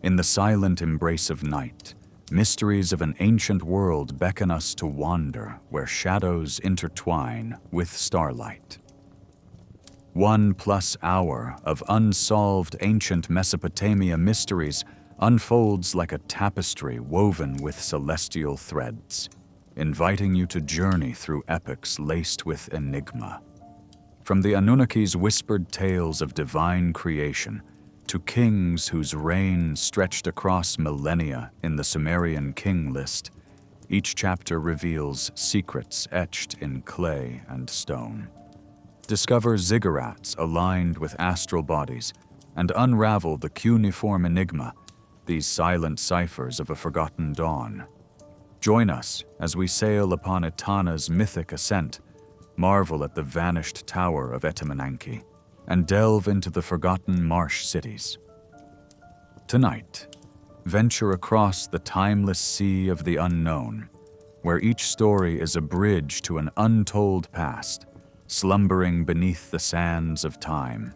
In the silent embrace of night, mysteries of an ancient world beckon us to wander where shadows intertwine with starlight. 1+ hour of unsolved ancient Mesopotamia mysteries unfolds like a tapestry woven with celestial threads, inviting you to journey through epochs laced with enigma. From the Anunnaki's whispered tales of divine creation to kings whose reign stretched across millennia in the Sumerian king list, each chapter reveals secrets etched in clay and stone. Discover ziggurats aligned with astral bodies and unravel the cuneiform enigma, these silent ciphers of a forgotten dawn. Join us as we sail upon Etana's mythic ascent, marvel at the vanished tower of Etamananki, and delve into the forgotten marsh cities. Tonight, venture across the timeless sea of the unknown, where each story is a bridge to an untold past, slumbering beneath the sands of time.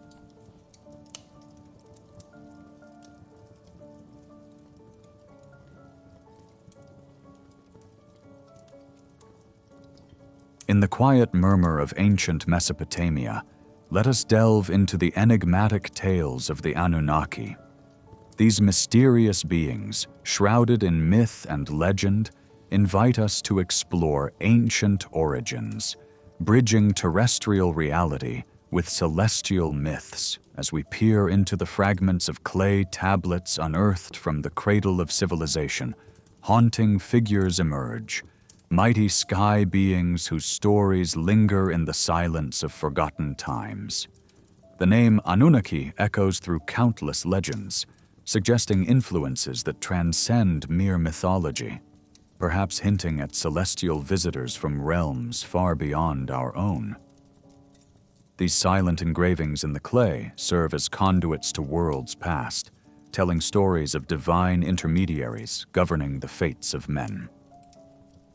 In the quiet murmur of ancient Mesopotamia, let us delve into the enigmatic tales of the Anunnaki. These mysterious beings, shrouded in myth and legend, invite us to explore ancient origins, bridging terrestrial reality with celestial myths as we peer into the fragments of clay tablets unearthed from the cradle of civilization. Haunting figures emerge, mighty sky beings whose stories linger in the silence of forgotten times. The name Anunnaki echoes through countless legends, suggesting influences that transcend mere mythology, perhaps hinting at celestial visitors from realms far beyond our own. These silent engravings in the clay serve as conduits to worlds past, telling stories of divine intermediaries governing the fates of men.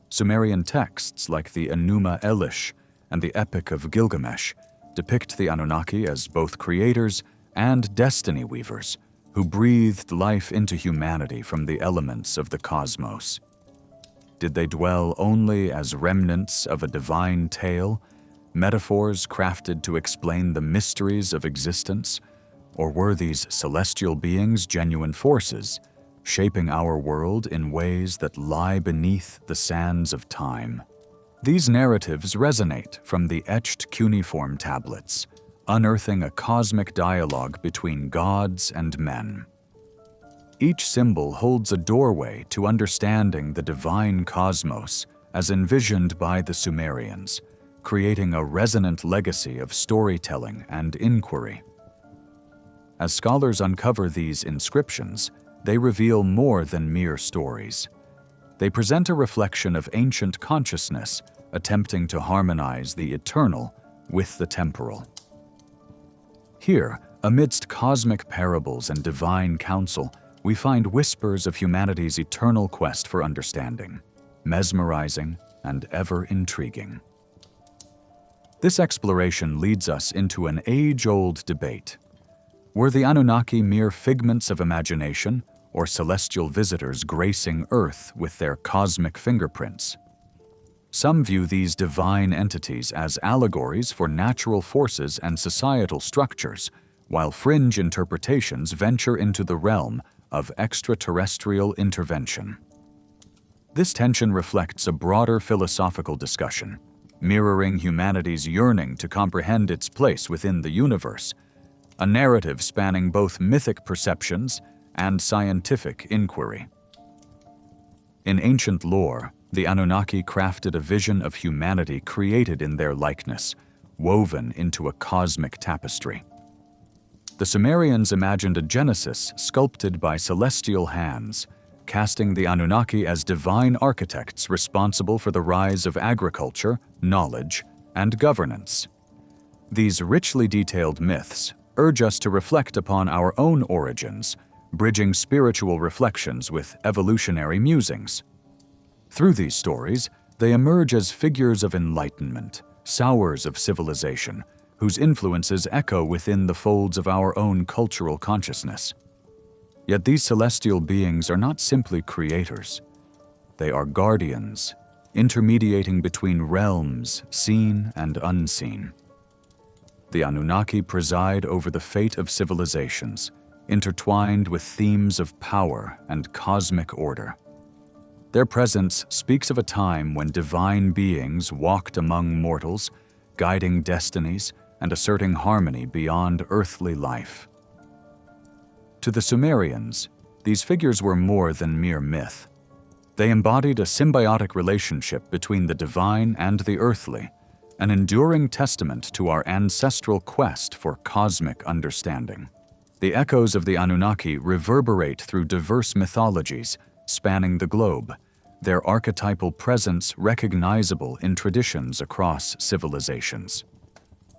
Sumerian texts like the Enuma Elish and the Epic of Gilgamesh depict the Anunnaki as both creators and destiny weavers who breathed life into humanity from the elements of the cosmos. Did they dwell only as remnants of a divine tale, metaphors crafted to explain the mysteries of existence, or were these celestial beings genuine forces, shaping our world in ways that lie beneath the sands of time? These narratives resonate from the etched cuneiform tablets, unearthing a cosmic dialogue between gods and men. Each symbol holds a doorway to understanding the divine cosmos as envisioned by the Sumerians, creating a resonant legacy of storytelling and inquiry. As scholars uncover these inscriptions, they reveal more than mere stories. They present a reflection of ancient consciousness, attempting to harmonize the eternal with the temporal. Here, amidst cosmic parables and divine counsel, we find whispers of humanity's eternal quest for understanding, mesmerizing and ever intriguing. This exploration leads us into an age-old debate. Were the Anunnaki mere figments of imagination, or celestial visitors gracing Earth with their cosmic fingerprints? Some view these divine entities as allegories for natural forces and societal structures, while fringe interpretations venture into the realm of extraterrestrial intervention. This tension reflects a broader philosophical discussion, mirroring humanity's yearning to comprehend its place within the universe, a narrative spanning both mythic perceptions and scientific inquiry. In ancient lore, the Anunnaki crafted a vision of humanity created in their likeness, woven into a cosmic tapestry. The Sumerians imagined a Genesis sculpted by celestial hands, casting the Anunnaki as divine architects responsible for the rise of agriculture, knowledge, and governance. These richly detailed myths urge us to reflect upon our own origins, bridging spiritual reflections with evolutionary musings. Through these stories, they emerge as figures of enlightenment, sowers of civilization, whose influences echo within the folds of our own cultural consciousness. Yet these celestial beings are not simply creators. They are guardians, intermediating between realms seen and unseen. The Anunnaki preside over the fate of civilizations, intertwined with themes of power and cosmic order. Their presence speaks of a time when divine beings walked among mortals, guiding destinies and asserting harmony beyond earthly life. To the Sumerians, these figures were more than mere myth. They embodied a symbiotic relationship between the divine and the earthly, an enduring testament to our ancestral quest for cosmic understanding. The echoes of the Anunnaki reverberate through diverse mythologies spanning the globe, their archetypal presence recognizable in traditions across civilizations.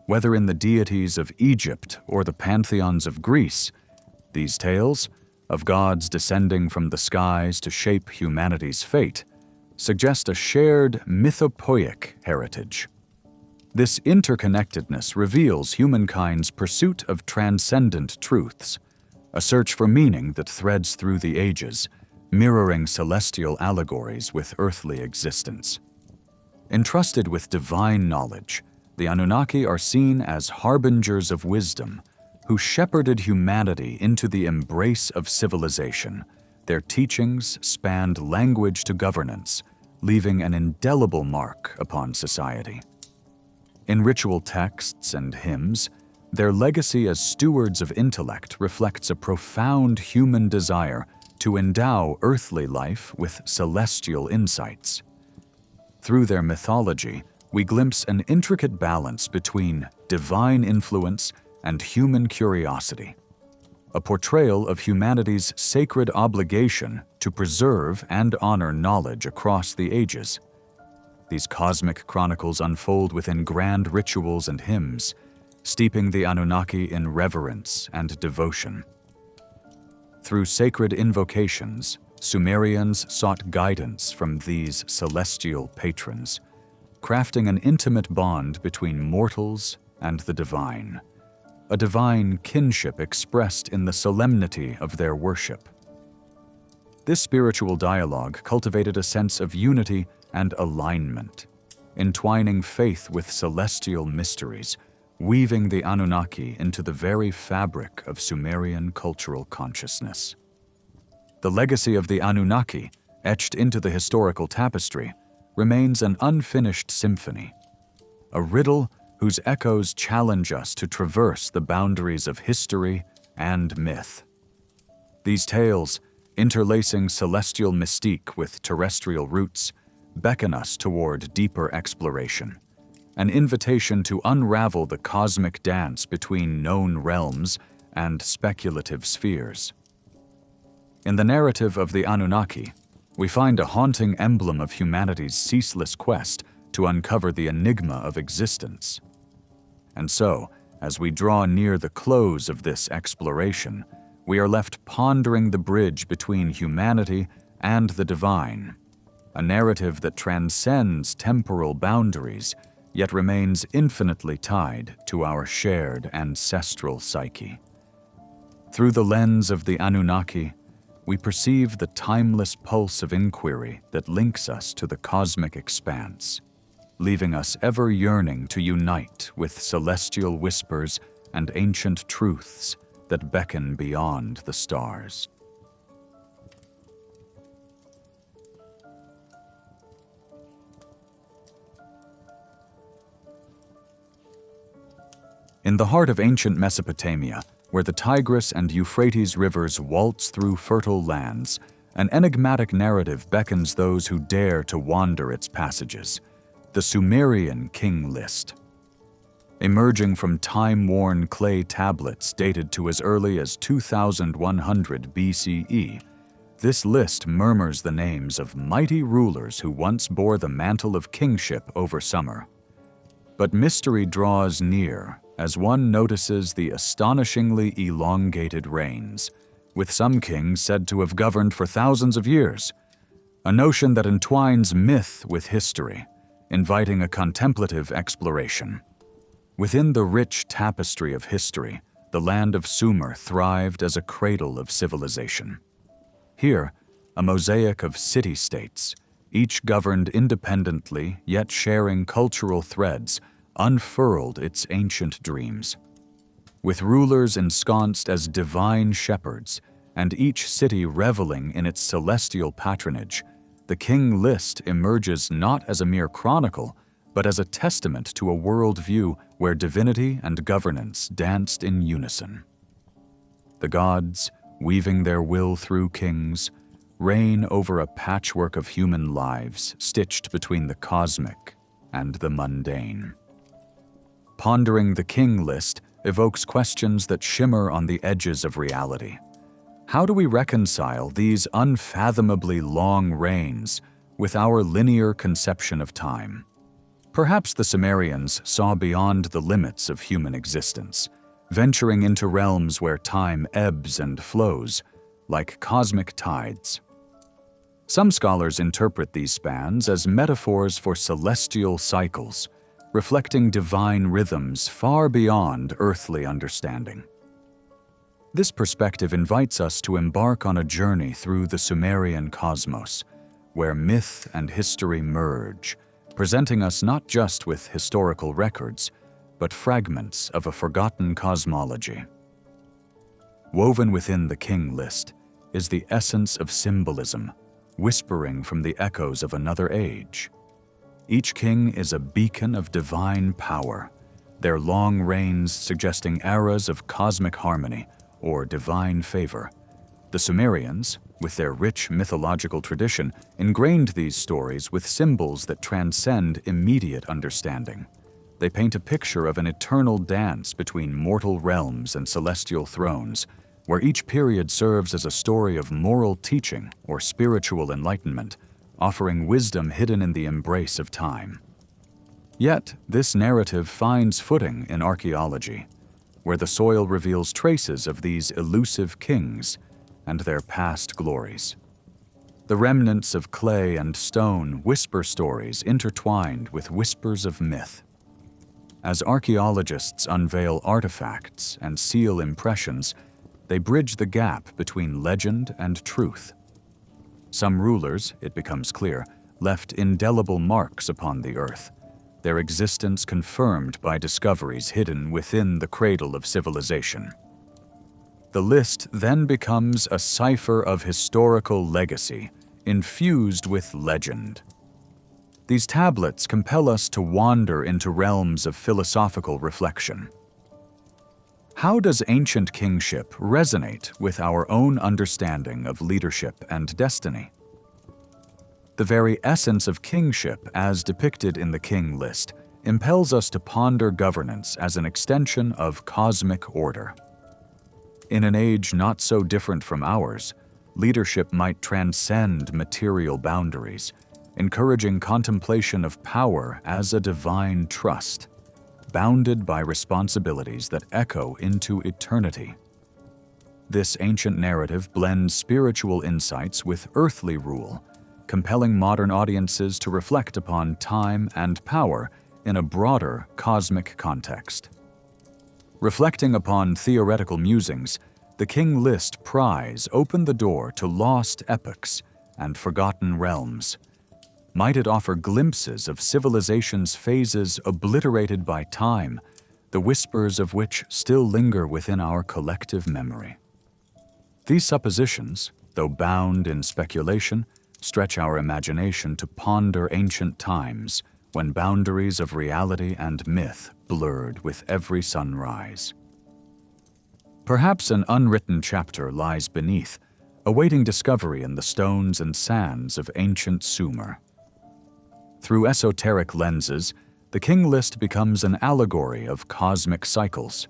Whether in the deities of Egypt or the pantheons of Greece, these tales, of gods descending from the skies to shape humanity's fate, suggest a shared mythopoeic heritage. This interconnectedness reveals humankind's pursuit of transcendent truths, a search for meaning that threads through the ages, mirroring celestial allegories with earthly existence. Entrusted with divine knowledge, the Anunnaki are seen as harbingers of wisdom, who shepherded humanity into the embrace of civilization. Their teachings spanned language to governance, leaving an indelible mark upon society. In ritual texts and hymns, their legacy as stewards of intellect reflects a profound human desire to endow earthly life with celestial insights. Through their mythology, we glimpse an intricate balance between divine influence and human curiosity, a portrayal of humanity's sacred obligation to preserve and honor knowledge across the ages. These cosmic chronicles unfold within grand rituals and hymns, steeping the Anunnaki in reverence and devotion. Through sacred invocations, Sumerians sought guidance from these celestial patrons, crafting an intimate bond between mortals and the divine, a divine kinship expressed in the solemnity of their worship. This spiritual dialogue cultivated a sense of unity and alignment, entwining faith with celestial mysteries, weaving the Anunnaki into the very fabric of Sumerian cultural consciousness. The legacy of the Anunnaki, etched into the historical tapestry, remains an unfinished symphony, a riddle whose echoes challenge us to traverse the boundaries of history and myth. These tales, interlacing celestial mystique with terrestrial roots, beckon us toward deeper exploration, an invitation to unravel the cosmic dance between known realms and speculative spheres. In the narrative of the Anunnaki, we find a haunting emblem of humanity's ceaseless quest to uncover the enigma of existence. And so, as we draw near the close of this exploration, we are left pondering the bridge between humanity and the divine, a narrative that transcends temporal boundaries, yet remains infinitely tied to our shared ancestral psyche. Through the lens of the Anunnaki, we perceive the timeless pulse of inquiry that links us to the cosmic expanse, leaving us ever yearning to unite with celestial whispers and ancient truths that beckon beyond the stars. In the heart of ancient Mesopotamia, where the Tigris and Euphrates rivers waltz through fertile lands, an enigmatic narrative beckons those who dare to wander its passages: the Sumerian king list. Emerging from time-worn clay tablets dated to as early as 2100 BCE, this list murmurs the names of mighty rulers who once bore the mantle of kingship over Sumer. But mystery draws near as one notices the astonishingly elongated reigns, with some kings said to have governed for thousands of years, a notion that entwines myth with history, inviting a contemplative exploration. Within the rich tapestry of history, the land of Sumer thrived as a cradle of civilization. Here, a mosaic of city-states, each governed independently yet sharing cultural threads, unfurled its ancient dreams. With rulers ensconced as divine shepherds, and each city reveling in its celestial patronage, the king list emerges not as a mere chronicle, but as a testament to a worldview where divinity and governance danced in unison. The gods, weaving their will through kings, reign over a patchwork of human lives stitched between the cosmic and the mundane. Pondering the king list evokes questions that shimmer on the edges of reality. How do we reconcile these unfathomably long reigns with our linear conception of time? Perhaps the Sumerians saw beyond the limits of human existence, venturing into realms where time ebbs and flows, like cosmic tides. Some scholars interpret these spans as metaphors for celestial cycles, reflecting divine rhythms far beyond earthly understanding. This perspective invites us to embark on a journey through the Sumerian cosmos, where myth and history merge, presenting us not just with historical records, but fragments of a forgotten cosmology. Woven within the king list is the essence of symbolism, whispering from the echoes of another age. Each king is a beacon of divine power, their long reigns suggesting eras of cosmic harmony or divine favor. The Sumerians, with their rich mythological tradition, ingrained these stories with symbols that transcend immediate understanding. They paint a picture of an eternal dance between mortal realms and celestial thrones, where each period serves as a story of moral teaching or spiritual enlightenment, offering wisdom hidden in the embrace of time. Yet, this narrative finds footing in archaeology, where the soil reveals traces of these elusive kings and their past glories. The remnants of clay and stone whisper stories intertwined with whispers of myth. As archaeologists unveil artifacts and seal impressions, they bridge the gap between legend and truth. Some rulers, it becomes clear, left indelible marks upon the earth, their existence confirmed by discoveries hidden within the cradle of civilization. The list then becomes a cipher of historical legacy, infused with legend. These tablets compel us to wander into realms of philosophical reflection. How does ancient kingship resonate with our own understanding of leadership and destiny? The very essence of kingship, as depicted in the king list, impels us to ponder governance as an extension of cosmic order. In an age not so different from ours, leadership might transcend material boundaries, encouraging contemplation of power as a divine trust, bounded by responsibilities that echo into eternity. This ancient narrative blends spiritual insights with earthly rule, compelling modern audiences to reflect upon time and power in a broader cosmic context. Reflecting upon theoretical musings, the king list pries open the door to lost epochs and forgotten realms. Might it offer glimpses of civilization's phases obliterated by time, the whispers of which still linger within our collective memory? These suppositions, though bound in speculation, stretch our imagination to ponder ancient times when boundaries of reality and myth blurred with every sunrise. Perhaps an unwritten chapter lies beneath, awaiting discovery in the stones and sands of ancient Sumer. Through esoteric lenses, the king list becomes an allegory of cosmic cycles.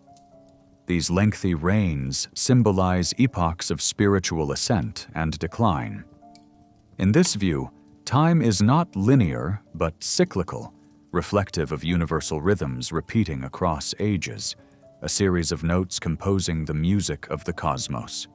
These lengthy reigns symbolize epochs of spiritual ascent and decline. In this view, time is not linear but cyclical, reflective of universal rhythms repeating across ages, a series of notes composing the music of the cosmos.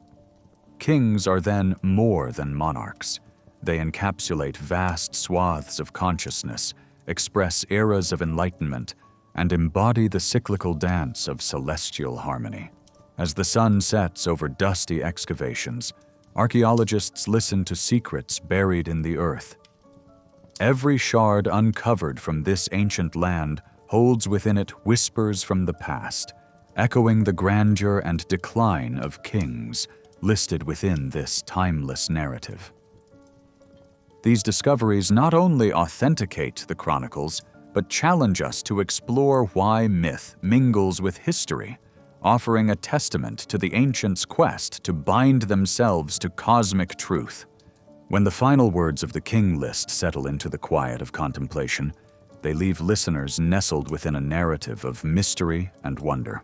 Kings are then more than monarchs. They encapsulate vast swaths of consciousness, express eras of enlightenment, and embody the cyclical dance of celestial harmony. As the sun sets over dusty excavations, archaeologists listen to secrets buried in the earth. Every shard uncovered from this ancient land holds within it whispers from the past, echoing the grandeur and decline of kings listed within this timeless narrative. These discoveries not only authenticate the chronicles, but challenge us to explore why myth mingles with history, offering a testament to the ancients' quest to bind themselves to cosmic truth. When the final words of the king list settle into the quiet of contemplation, they leave listeners nestled within a narrative of mystery and wonder.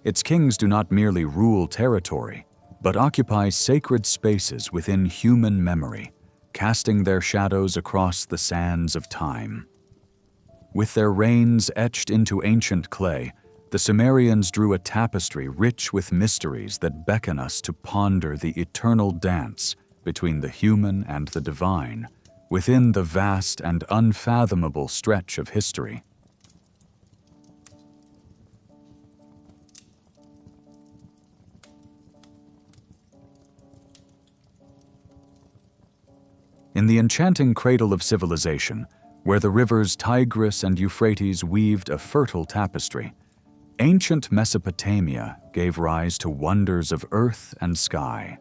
Its kings do not merely rule territory, but occupy sacred spaces within human memory, casting their shadows across the sands of time. With their reigns etched into ancient clay, the Sumerians drew a tapestry rich with mysteries that beckon us to ponder the eternal dance between the human and the divine within the vast and unfathomable stretch of history. In the enchanting cradle of civilization, where the rivers Tigris and Euphrates weaved a fertile tapestry, ancient Mesopotamia gave rise to wonders of earth and sky.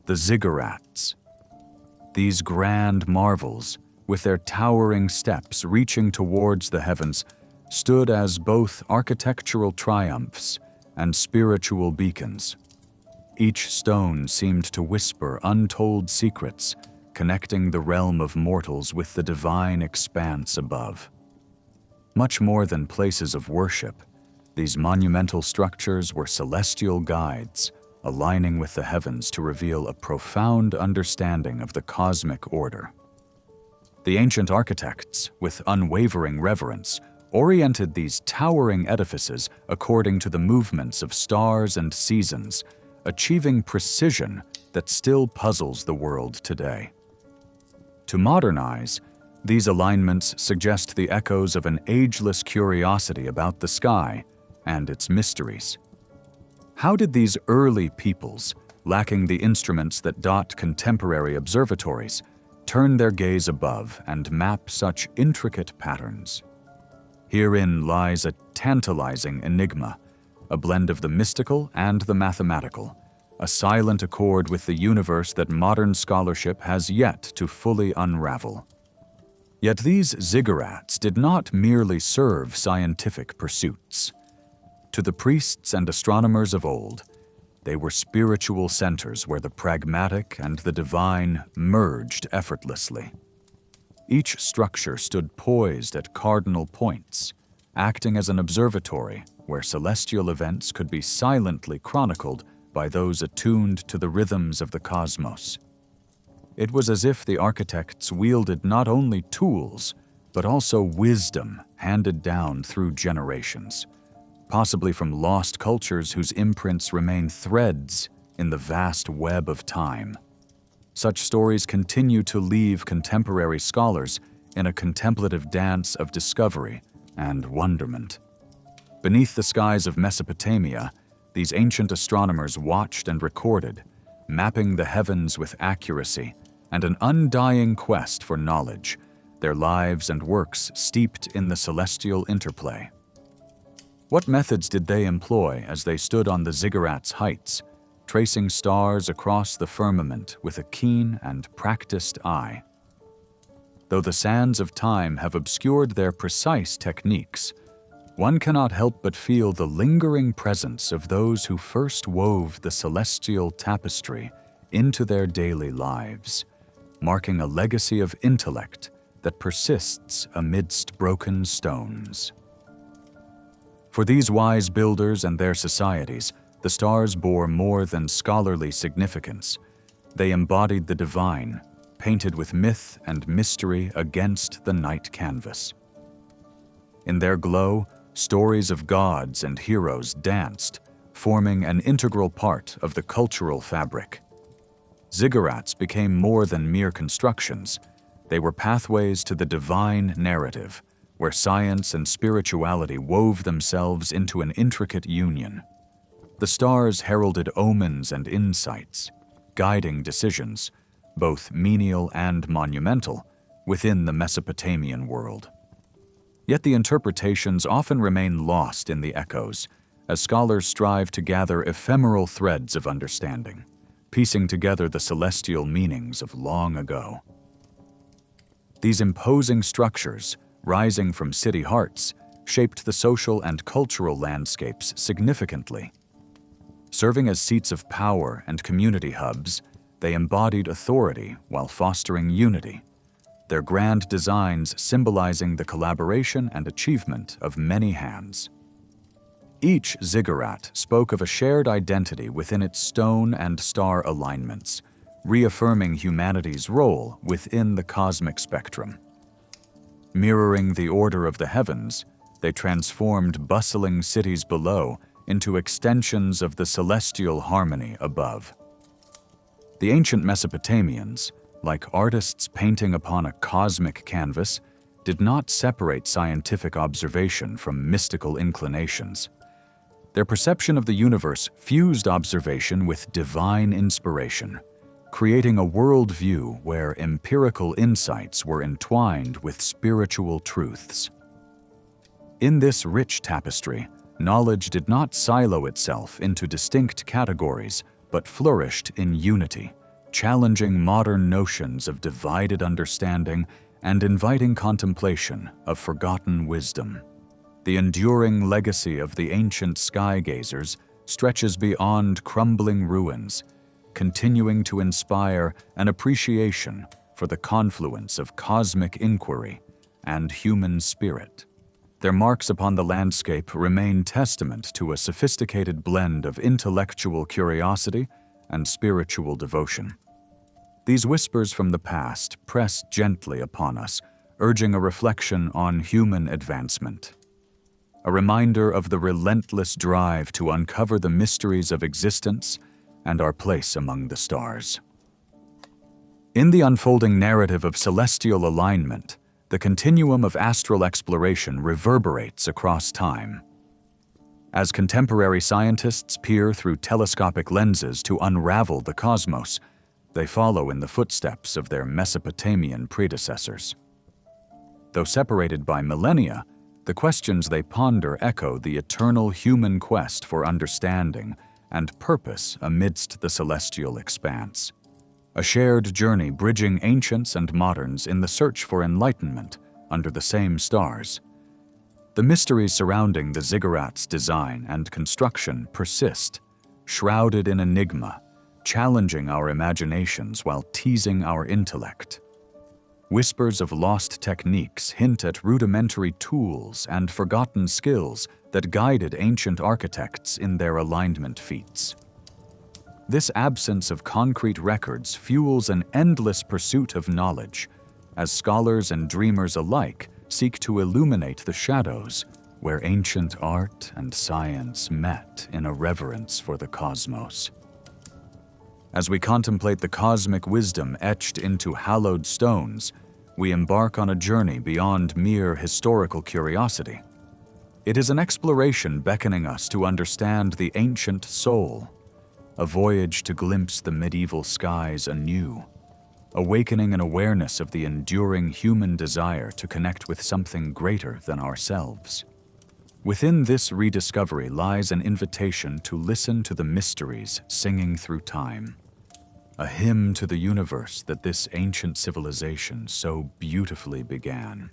The ziggurats. These grand marvels, with their towering steps reaching towards the heavens, stood as both architectural triumphs and spiritual beacons. Each stone seemed to whisper untold secrets, connecting the realm of mortals with the divine expanse above. Much more than places of worship, these monumental structures were celestial guides, aligning with the heavens to reveal a profound understanding of the cosmic order. The ancient architects, with unwavering reverence, oriented these towering edifices according to the movements of stars and seasons, achieving precision that still puzzles the world today. To modernize, these alignments suggest the echoes of an ageless curiosity about the sky and its mysteries. How did these early peoples, lacking the instruments that dot contemporary observatories, turn their gaze above and map such intricate patterns? Herein lies a tantalizing enigma, a blend of the mystical and the mathematical, a silent accord with the universe that modern scholarship has yet to fully unravel. Yet these ziggurats did not merely serve scientific pursuits. To the priests and astronomers of old, they were spiritual centers where the pragmatic and the divine merged effortlessly. Each structure stood poised at cardinal points, acting as an observatory where celestial events could be silently chronicled by those attuned to the rhythms of the cosmos. It was as if the architects wielded not only tools, but also wisdom handed down through generations, possibly from lost cultures whose imprints remain threads in the vast web of time. Such stories continue to leave contemporary scholars in a contemplative dance of discovery and wonderment. Beneath the skies of Mesopotamia, these ancient astronomers watched and recorded, mapping the heavens with accuracy and an undying quest for knowledge, their lives and works steeped in the celestial interplay. What methods did they employ as they stood on the ziggurats' heights, tracing stars across the firmament with a keen and practiced eye? Though the sands of time have obscured their precise techniques, one cannot help but feel the lingering presence of those who first wove the celestial tapestry into their daily lives, marking a legacy of intellect that persists amidst broken stones. For these wise builders and their societies, the stars bore more than scholarly significance. They embodied the divine, painted with myth and mystery against the night canvas. In their glow, stories of gods and heroes danced, forming an integral part of the cultural fabric. Ziggurats became more than mere constructions. They were pathways to the divine narrative, where science and spirituality wove themselves into an intricate union. The stars heralded omens and insights, guiding decisions, both menial and monumental, within the Mesopotamian world. Yet the interpretations often remain lost in the echoes, as scholars strive to gather ephemeral threads of understanding, piecing together the celestial meanings of long ago. These imposing structures, rising from city hearts, shaped the social and cultural landscapes significantly. Serving as seats of power and community hubs, they embodied authority while fostering unity, their grand designs symbolizing the collaboration and achievement of many hands. Each ziggurat spoke of a shared identity within its stone and star alignments, reaffirming humanity's role within the cosmic spectrum. Mirroring the order of the heavens, they transformed bustling cities below into extensions of the celestial harmony above. The ancient Mesopotamians, like artists painting upon a cosmic canvas, did not separate scientific observation from mystical inclinations. Their perception of the universe fused observation with divine inspiration, creating a worldview where empirical insights were entwined with spiritual truths. In this rich tapestry, knowledge did not silo itself into distinct categories, but flourished in unity, challenging modern notions of divided understanding and inviting contemplation of forgotten wisdom. The enduring legacy of the ancient sky-gazers stretches beyond crumbling ruins, continuing to inspire an appreciation for the confluence of cosmic inquiry and human spirit. Their marks upon the landscape remain testament to a sophisticated blend of intellectual curiosity and spiritual devotion. These whispers from the past press gently upon us, urging a reflection on human advancement. A reminder of the relentless drive to uncover the mysteries of existence and our place among the stars. In the unfolding narrative of celestial alignment, the continuum of astral exploration reverberates across time. As contemporary scientists peer through telescopic lenses to unravel the cosmos, they follow in the footsteps of their Mesopotamian predecessors. Though separated by millennia, the questions they ponder echo the eternal human quest for understanding and purpose amidst the celestial expanse. A shared journey bridging ancients and moderns in the search for enlightenment under the same stars. The mysteries surrounding the ziggurat's design and construction persist, shrouded in enigma, challenging our imaginations while teasing our intellect. Whispers of lost techniques hint at rudimentary tools and forgotten skills that guided ancient architects in their alignment feats. This absence of concrete records fuels an endless pursuit of knowledge, as scholars and dreamers alike seek to illuminate the shadows where ancient art and science met in a reverence for the cosmos. As we contemplate the cosmic wisdom etched into hallowed stones, we embark on a journey beyond mere historical curiosity. It is an exploration beckoning us to understand the ancient soul, a voyage to glimpse the medieval skies anew, awakening an awareness of the enduring human desire to connect with something greater than ourselves. Within this rediscovery lies an invitation to listen to the mysteries singing through time, a hymn to the universe that this ancient civilization so beautifully began.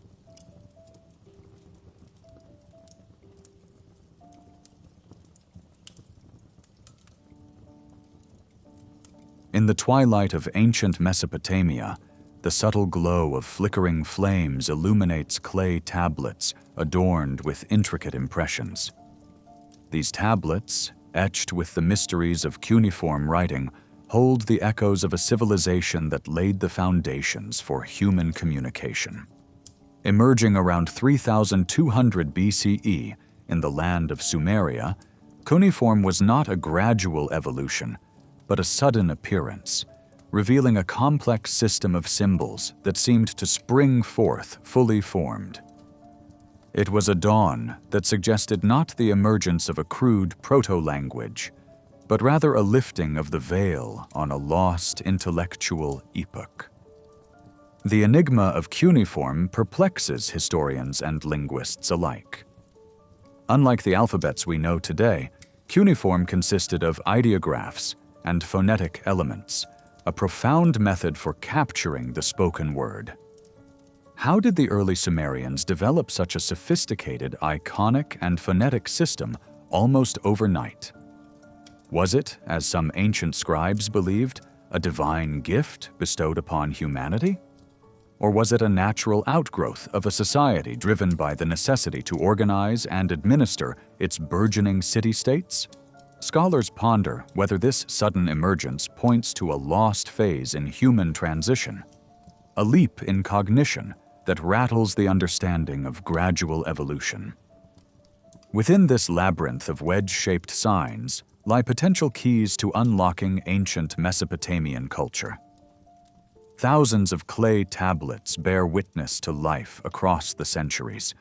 In the twilight of ancient Mesopotamia, the subtle glow of flickering flames illuminates clay tablets adorned with intricate impressions. These tablets, etched with the mysteries of cuneiform writing, hold the echoes of a civilization that laid the foundations for human communication. Emerging around 3200 BCE in the land of Sumeria, cuneiform was not a gradual evolution, but a sudden appearance, revealing a complex system of symbols that seemed to spring forth fully formed. It was a dawn that suggested not the emergence of a crude proto-language, but rather a lifting of the veil on a lost intellectual epoch. The enigma of cuneiform perplexes historians and linguists alike. Unlike the alphabets we know today, cuneiform consisted of ideographs and phonetic elements, a profound method for capturing the spoken word. How did the early Sumerians develop such a sophisticated iconic and phonetic system almost overnight? Was it, as some ancient scribes believed, a divine gift bestowed upon humanity? Or was it a natural outgrowth of a society driven by the necessity to organize and administer its burgeoning city-states? Scholars ponder whether this sudden emergence points to a lost phase in human transition, a leap in cognition that rattles the understanding of gradual evolution. Within this labyrinth of wedge-shaped signs lie potential keys to unlocking ancient Mesopotamian culture. Thousands of clay tablets bear witness to life across the centuries,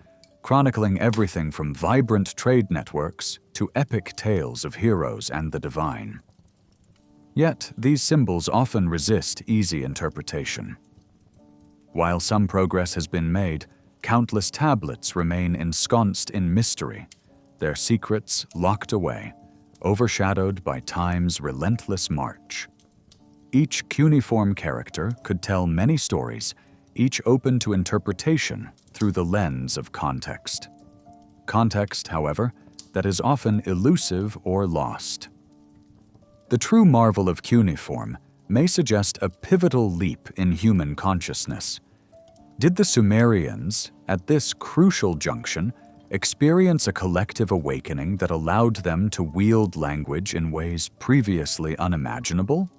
chronicling everything from vibrant trade networks to epic tales of heroes and the divine. Yet, these symbols often resist easy interpretation. While some progress has been made, countless tablets remain ensconced in mystery, their secrets locked away, overshadowed by time's relentless march. Each cuneiform character could tell many stories, each open to interpretation through the lens of context. Context, however, that is often elusive or lost. The true marvel of cuneiform may suggest a pivotal leap in human consciousness. Did the Sumerians, at this crucial junction, experience a collective awakening that allowed them to wield language in ways previously unimaginable?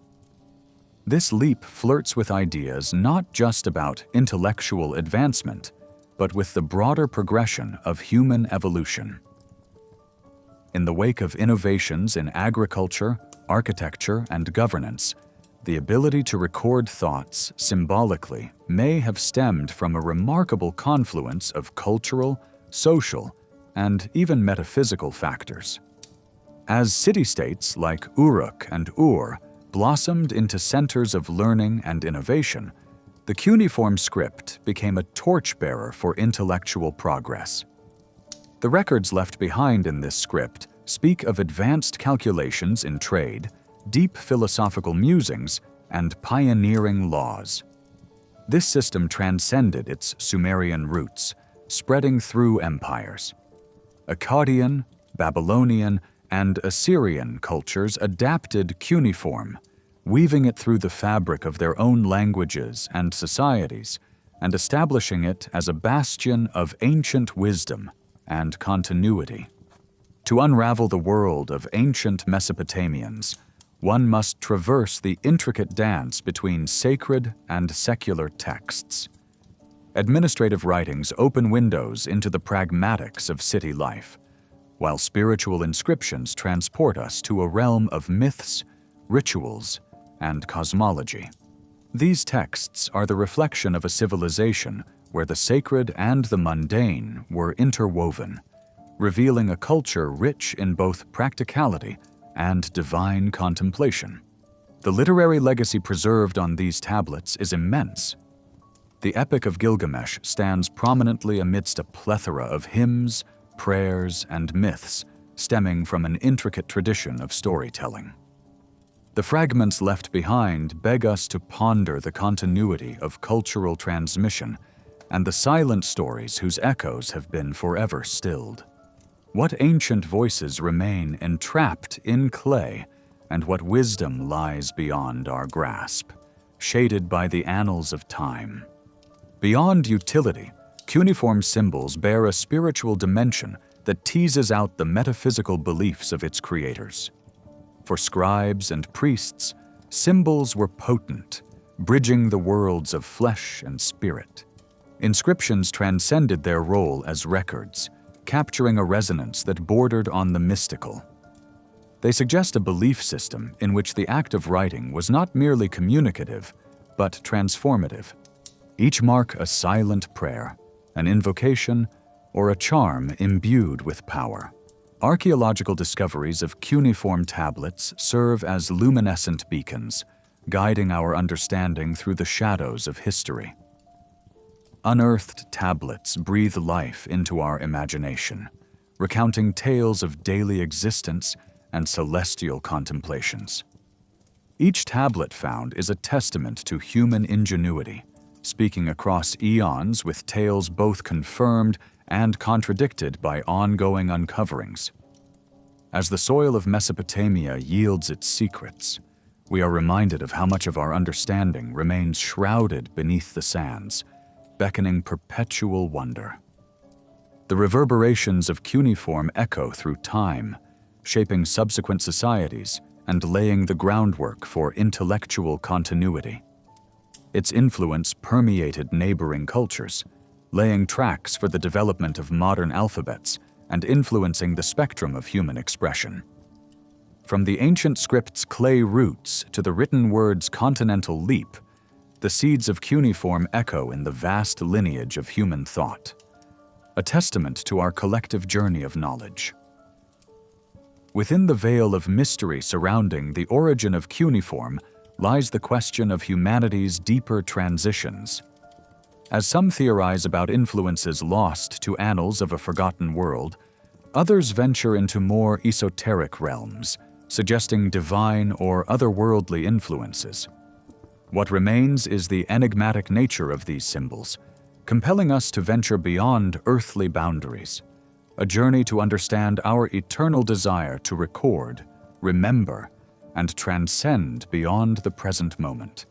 This leap flirts with ideas not just about intellectual advancement, but with the broader progression of human evolution. In the wake of innovations in agriculture, architecture, and governance, the ability to record thoughts symbolically may have stemmed from a remarkable confluence of cultural, social, and even metaphysical factors. As city-states like Uruk and Ur blossomed into centers of learning and innovation, the cuneiform script became a torchbearer for intellectual progress. The records left behind in this script speak of advanced calculations in trade, deep philosophical musings, and pioneering laws. This system transcended its Sumerian roots, spreading through empires. Akkadian, Babylonian, and Assyrian cultures adapted cuneiform, weaving it through the fabric of their own languages and societies, and establishing it as a bastion of ancient wisdom and continuity. To unravel the world of ancient Mesopotamians, one must traverse the intricate dance between sacred and secular texts. Administrative writings open windows into the pragmatics of city life, while spiritual inscriptions transport us to a realm of myths, rituals, and cosmology. These texts are the reflection of a civilization where the sacred and the mundane were interwoven, revealing a culture rich in both practicality and divine contemplation. The literary legacy preserved on these tablets is immense. The Epic of Gilgamesh stands prominently amidst a plethora of hymns, prayers, and myths stemming from an intricate tradition of storytelling. The fragments left behind beg us to ponder the continuity of cultural transmission and the silent stories whose echoes have been forever stilled. What ancient voices remain entrapped in clay, and what wisdom lies beyond our grasp, shaded by the annals of time? Beyond utility, cuneiform symbols bear a spiritual dimension that teases out the metaphysical beliefs of its creators. For scribes and priests, symbols were potent, bridging the worlds of flesh and spirit. Inscriptions transcended their role as records, capturing a resonance that bordered on the mystical. They suggest a belief system in which the act of writing was not merely communicative, but transformative. Each mark a silent prayer, an invocation, or a charm imbued with power. Archaeological discoveries of cuneiform tablets serve as luminescent beacons, guiding our understanding through the shadows of history. Unearthed tablets breathe life into our imagination, recounting tales of daily existence and celestial contemplations. Each tablet found is a testament to human ingenuity, speaking across eons with tales both confirmed and contradicted by ongoing uncoverings. As the soil of Mesopotamia yields its secrets, we are reminded of how much of our understanding remains shrouded beneath the sands, beckoning perpetual wonder. The reverberations of cuneiform echo through time, shaping subsequent societies and laying the groundwork for intellectual continuity. Its influence permeated neighboring cultures, laying tracks for the development of modern alphabets and influencing the spectrum of human expression. From the ancient script's clay roots to the written word's continental leap, the seeds of cuneiform echo in the vast lineage of human thought, a testament to our collective journey of knowledge. Within the veil of mystery surrounding the origin of cuneiform lies the question of humanity's deeper transitions. As some theorize about influences lost to annals of a forgotten world, others venture into more esoteric realms, suggesting divine or otherworldly influences. What remains is the enigmatic nature of these symbols, compelling us to venture beyond earthly boundaries, a journey to understand our eternal desire to record, remember, and transcend beyond the present moment.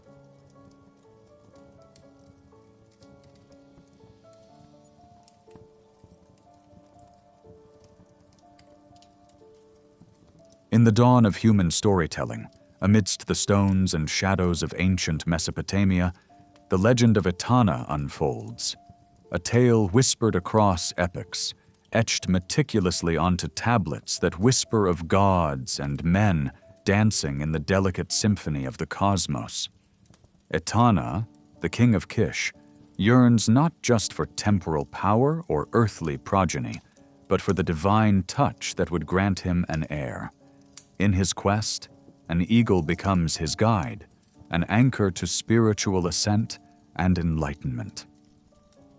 In the dawn of human storytelling, amidst the stones and shadows of ancient Mesopotamia, the legend of Etana unfolds, a tale whispered across epochs, etched meticulously onto tablets that whisper of gods and men dancing in the delicate symphony of the cosmos. Etana, the king of Kish, yearns not just for temporal power or earthly progeny, but for the divine touch that would grant him an heir. In his quest, an eagle becomes his guide, an anchor to spiritual ascent and enlightenment.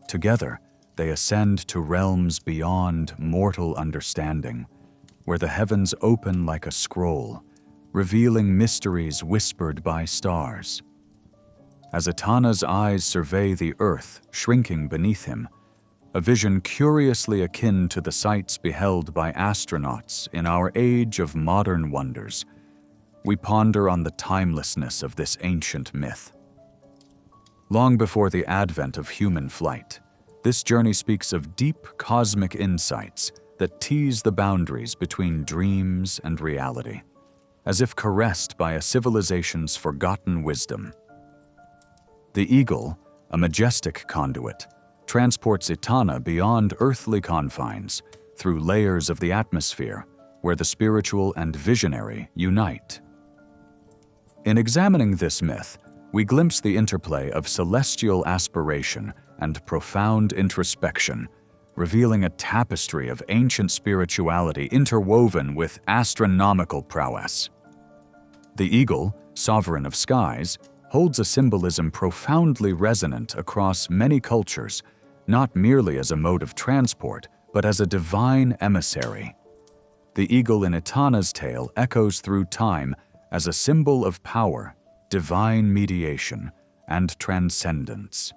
Together, they ascend to realms beyond mortal understanding, where the heavens open like a scroll, revealing mysteries whispered by stars. As Etana's eyes survey the earth shrinking beneath him, a vision curiously akin to the sights beheld by astronauts in our age of modern wonders, we ponder on the timelessness of this ancient myth. Long before the advent of human flight, this journey speaks of deep cosmic insights that tease the boundaries between dreams and reality, as if caressed by a civilization's forgotten wisdom. The eagle, a majestic conduit, transports Etana beyond earthly confines through layers of the atmosphere where the spiritual and visionary unite. In examining this myth, we glimpse the interplay of celestial aspiration and profound introspection, revealing a tapestry of ancient spirituality interwoven with astronomical prowess. The eagle, sovereign of skies, holds a symbolism profoundly resonant across many cultures, not merely as a mode of transport, but as a divine emissary. The eagle in Etana's tale echoes through time as a symbol of power, divine mediation, and transcendence.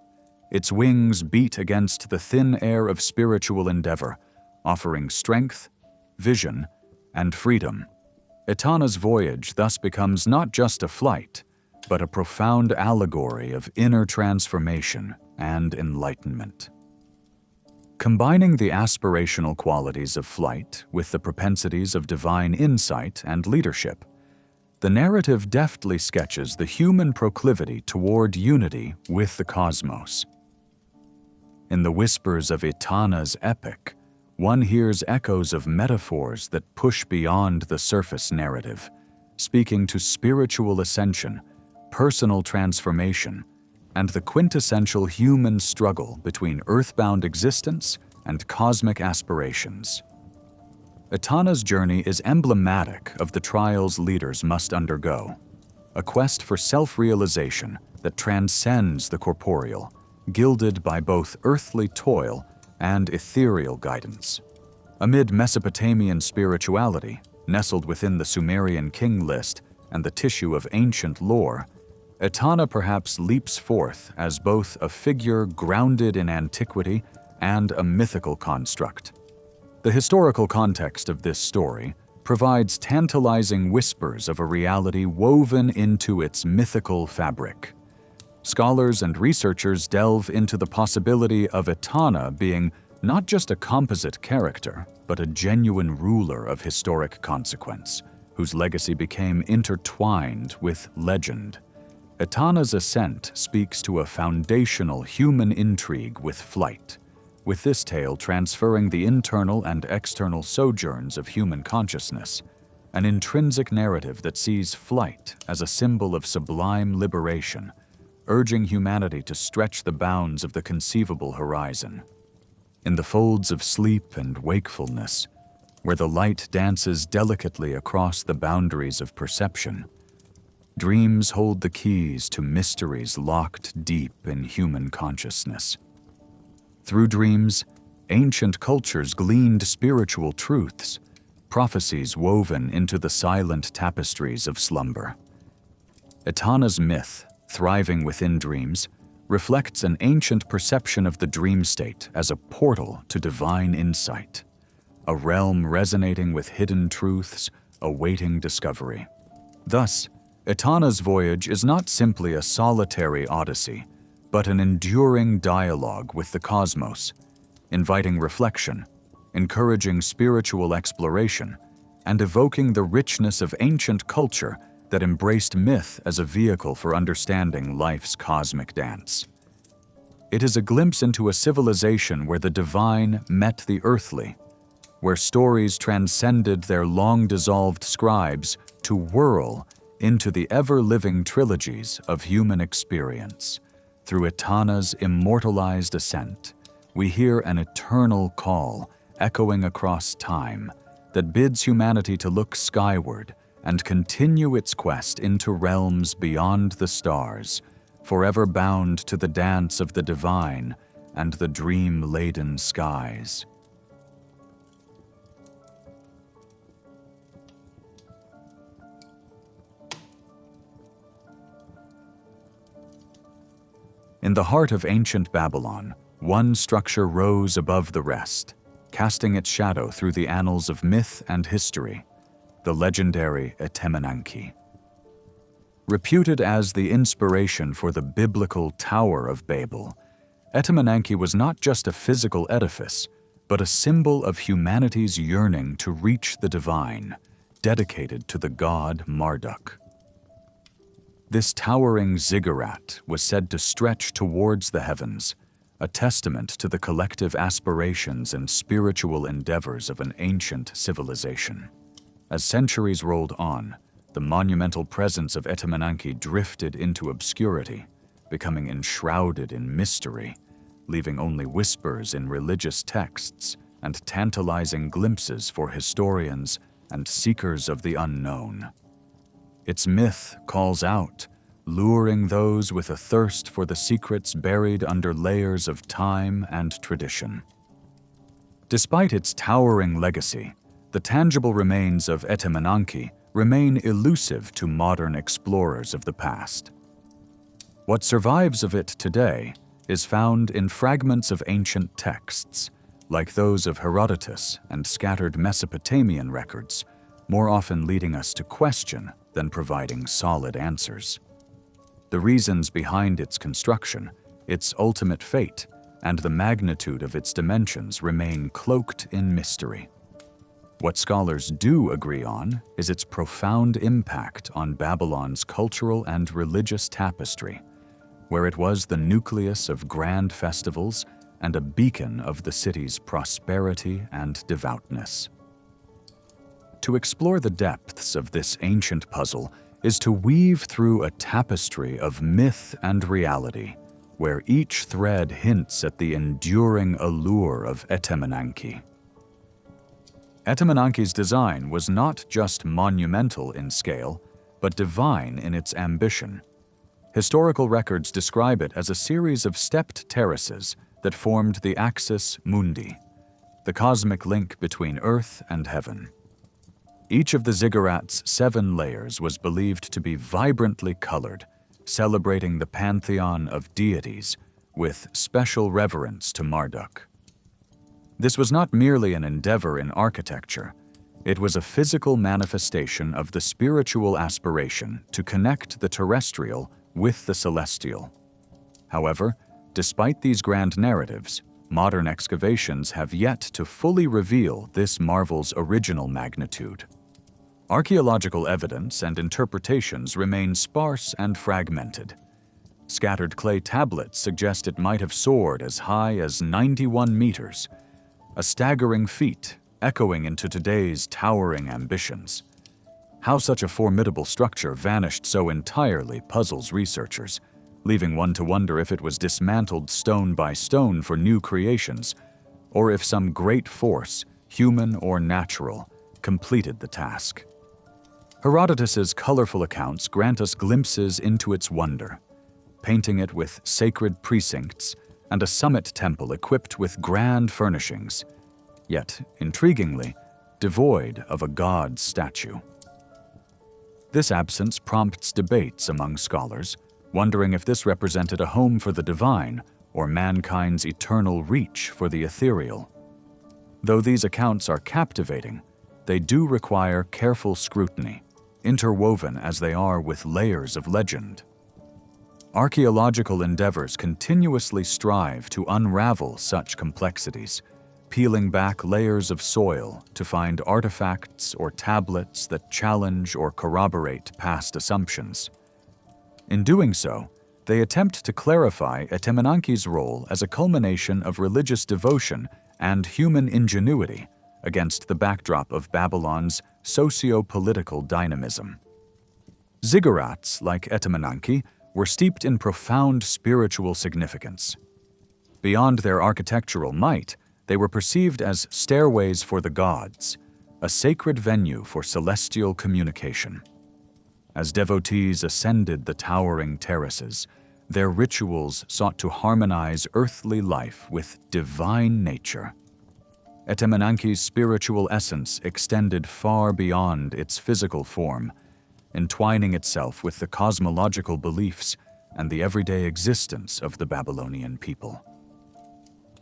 Its wings beat against the thin air of spiritual endeavor, offering strength, vision, and freedom. Etana's voyage thus becomes not just a flight, but a profound allegory of inner transformation and enlightenment. Combining the aspirational qualities of flight with the propensities of divine insight and leadership, the narrative deftly sketches the human proclivity toward unity with the cosmos. In the whispers of Etana's epic, one hears echoes of metaphors that push beyond the surface narrative, speaking to spiritual ascension, personal transformation, and the quintessential human struggle between earthbound existence and cosmic aspirations. Etana's journey is emblematic of the trials leaders must undergo, a quest for self-realization that transcends the corporeal, gilded by both earthly toil and ethereal guidance. Amid Mesopotamian spirituality, nestled within the Sumerian king list and the tissue of ancient lore, Etana perhaps leaps forth as both a figure grounded in antiquity and a mythical construct. The historical context of this story provides tantalizing whispers of a reality woven into its mythical fabric. Scholars and researchers delve into the possibility of Etana being not just a composite character, but a genuine ruler of historic consequence, whose legacy became intertwined with legend. Etana's ascent speaks to a foundational human intrigue with flight, with this tale transferring the internal and external sojourns of human consciousness, an intrinsic narrative that sees flight as a symbol of sublime liberation, urging humanity to stretch the bounds of the conceivable horizon. In the folds of sleep and wakefulness, where the light dances delicately across the boundaries of perception, dreams hold the keys to mysteries locked deep in human consciousness. Through dreams, ancient cultures gleaned spiritual truths, prophecies woven into the silent tapestries of slumber. Etana's myth, thriving within dreams, reflects an ancient perception of the dream state as a portal to divine insight, a realm resonating with hidden truths awaiting discovery. Thus, Etana's voyage is not simply a solitary odyssey, but an enduring dialogue with the cosmos, inviting reflection, encouraging spiritual exploration, and evoking the richness of ancient culture that embraced myth as a vehicle for understanding life's cosmic dance. It is a glimpse into a civilization where the divine met the earthly, where stories transcended their long-dissolved scribes to whirl into the ever-living trilogies of human experience. Through Etana's immortalized ascent, we hear an eternal call echoing across time that bids humanity to look skyward and continue its quest into realms beyond the stars, forever bound to the dance of the divine and the dream-laden skies. In the heart of ancient Babylon, one structure rose above the rest, casting its shadow through the annals of myth and history, the legendary Etemenanki. Reputed as the inspiration for the biblical Tower of Babel, Etemenanki was not just a physical edifice, but a symbol of humanity's yearning to reach the divine, dedicated to the god Marduk. This towering ziggurat was said to stretch towards the heavens, a testament to the collective aspirations and spiritual endeavors of an ancient civilization. As centuries rolled on, the monumental presence of Etemenanki drifted into obscurity, becoming enshrouded in mystery, leaving only whispers in religious texts and tantalizing glimpses for historians and seekers of the unknown. Its myth calls out, luring those with a thirst for the secrets buried under layers of time and tradition. Despite its towering legacy, the tangible remains of Etemenanki remain elusive to modern explorers of the past. What survives of it today is found in fragments of ancient texts, like those of Herodotus and scattered Mesopotamian records, more often leading us to question than providing solid answers. The reasons behind its construction, its ultimate fate, and the magnitude of its dimensions remain cloaked in mystery. What scholars do agree on is its profound impact on Babylon's cultural and religious tapestry, where it was the nucleus of grand festivals and a beacon of the city's prosperity and devoutness. To explore the depths of this ancient puzzle is to weave through a tapestry of myth and reality, where each thread hints at the enduring allure of Etemenanke. Etemenanke's design was not just monumental in scale, but divine in its ambition. Historical records describe it as a series of stepped terraces that formed the axis mundi, the cosmic link between earth and heaven. Each of the ziggurats' 7 layers was believed to be vibrantly colored, celebrating the pantheon of deities with special reverence to Marduk. This was not merely an endeavor in architecture, it was a physical manifestation of the spiritual aspiration to connect the terrestrial with the celestial. However, despite these grand narratives, modern excavations have yet to fully reveal this marvel's original magnitude. Archaeological evidence and interpretations remain sparse and fragmented. Scattered clay tablets suggest it might have soared as high as 91 meters, a staggering feat echoing into today's towering ambitions. How such a formidable structure vanished so entirely puzzles researchers, leaving one to wonder if it was dismantled stone by stone for new creations, or if some great force, human or natural, completed the task. Herodotus's colorful accounts grant us glimpses into its wonder, painting it with sacred precincts and a summit temple equipped with grand furnishings, yet, intriguingly, devoid of a god statue. This absence prompts debates among scholars, wondering if this represented a home for the divine or mankind's eternal reach for the ethereal. Though these accounts are captivating, they do require careful scrutiny, interwoven as they are with layers of legend. Archaeological endeavors continuously strive to unravel such complexities, peeling back layers of soil to find artifacts or tablets that challenge or corroborate past assumptions. In doing so, they attempt to clarify Etemenanke's role as a culmination of religious devotion and human ingenuity against the backdrop of Babylon's socio-political dynamism. Ziggurats, like Etemenanke, were steeped in profound spiritual significance. Beyond their architectural might, they were perceived as stairways for the gods, a sacred venue for celestial communication. As devotees ascended the towering terraces, their rituals sought to harmonize earthly life with divine nature. Etemenanke's spiritual essence extended far beyond its physical form, entwining itself with the cosmological beliefs and the everyday existence of the Babylonian people.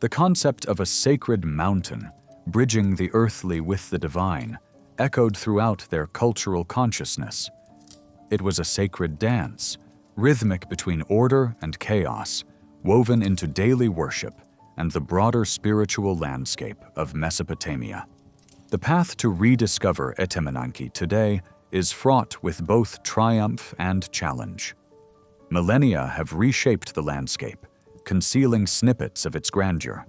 The concept of a sacred mountain, bridging the earthly with the divine, echoed throughout their cultural consciousness. It was a sacred dance, rhythmic between order and chaos, woven into daily worship and the broader spiritual landscape of Mesopotamia. The path to rediscover Etemenanke today is fraught with both triumph and challenge. Millennia have reshaped the landscape, concealing snippets of its grandeur.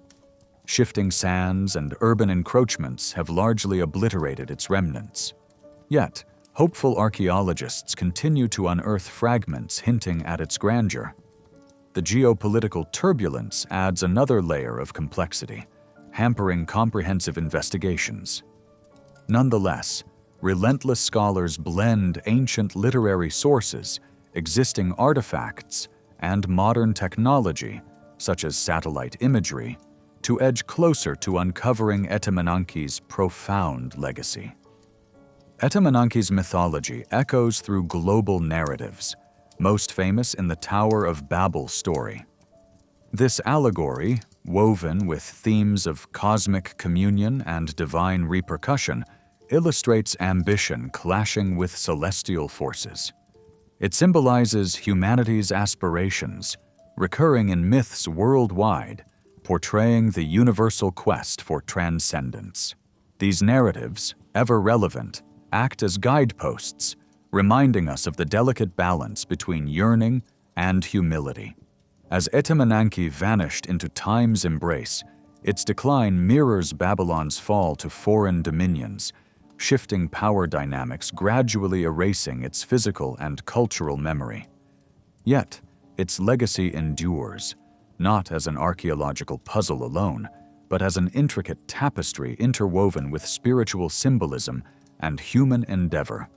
Shifting sands and urban encroachments have largely obliterated its remnants. Yet, hopeful archaeologists continue to unearth fragments hinting at its grandeur. The geopolitical turbulence adds another layer of complexity, hampering comprehensive investigations. Nonetheless, relentless scholars blend ancient literary sources, existing artifacts, and modern technology, such as satellite imagery, to edge closer to uncovering Etemenanke's profound legacy. Etemenanke's mythology echoes through global narratives, most famous in the Tower of Babel story. This allegory, woven with themes of cosmic communion and divine repercussion, illustrates ambition clashing with celestial forces. It symbolizes humanity's aspirations, recurring in myths worldwide, portraying the universal quest for transcendence. These narratives, ever relevant, act as guideposts, reminding us of the delicate balance between yearning and humility. As Etemenanke vanished into time's embrace, its decline mirrors Babylon's fall to foreign dominions, shifting power dynamics gradually erasing its physical and cultural memory. Yet, its legacy endures, not as an archaeological puzzle alone, but as an intricate tapestry interwoven with spiritual symbolism and human endeavor.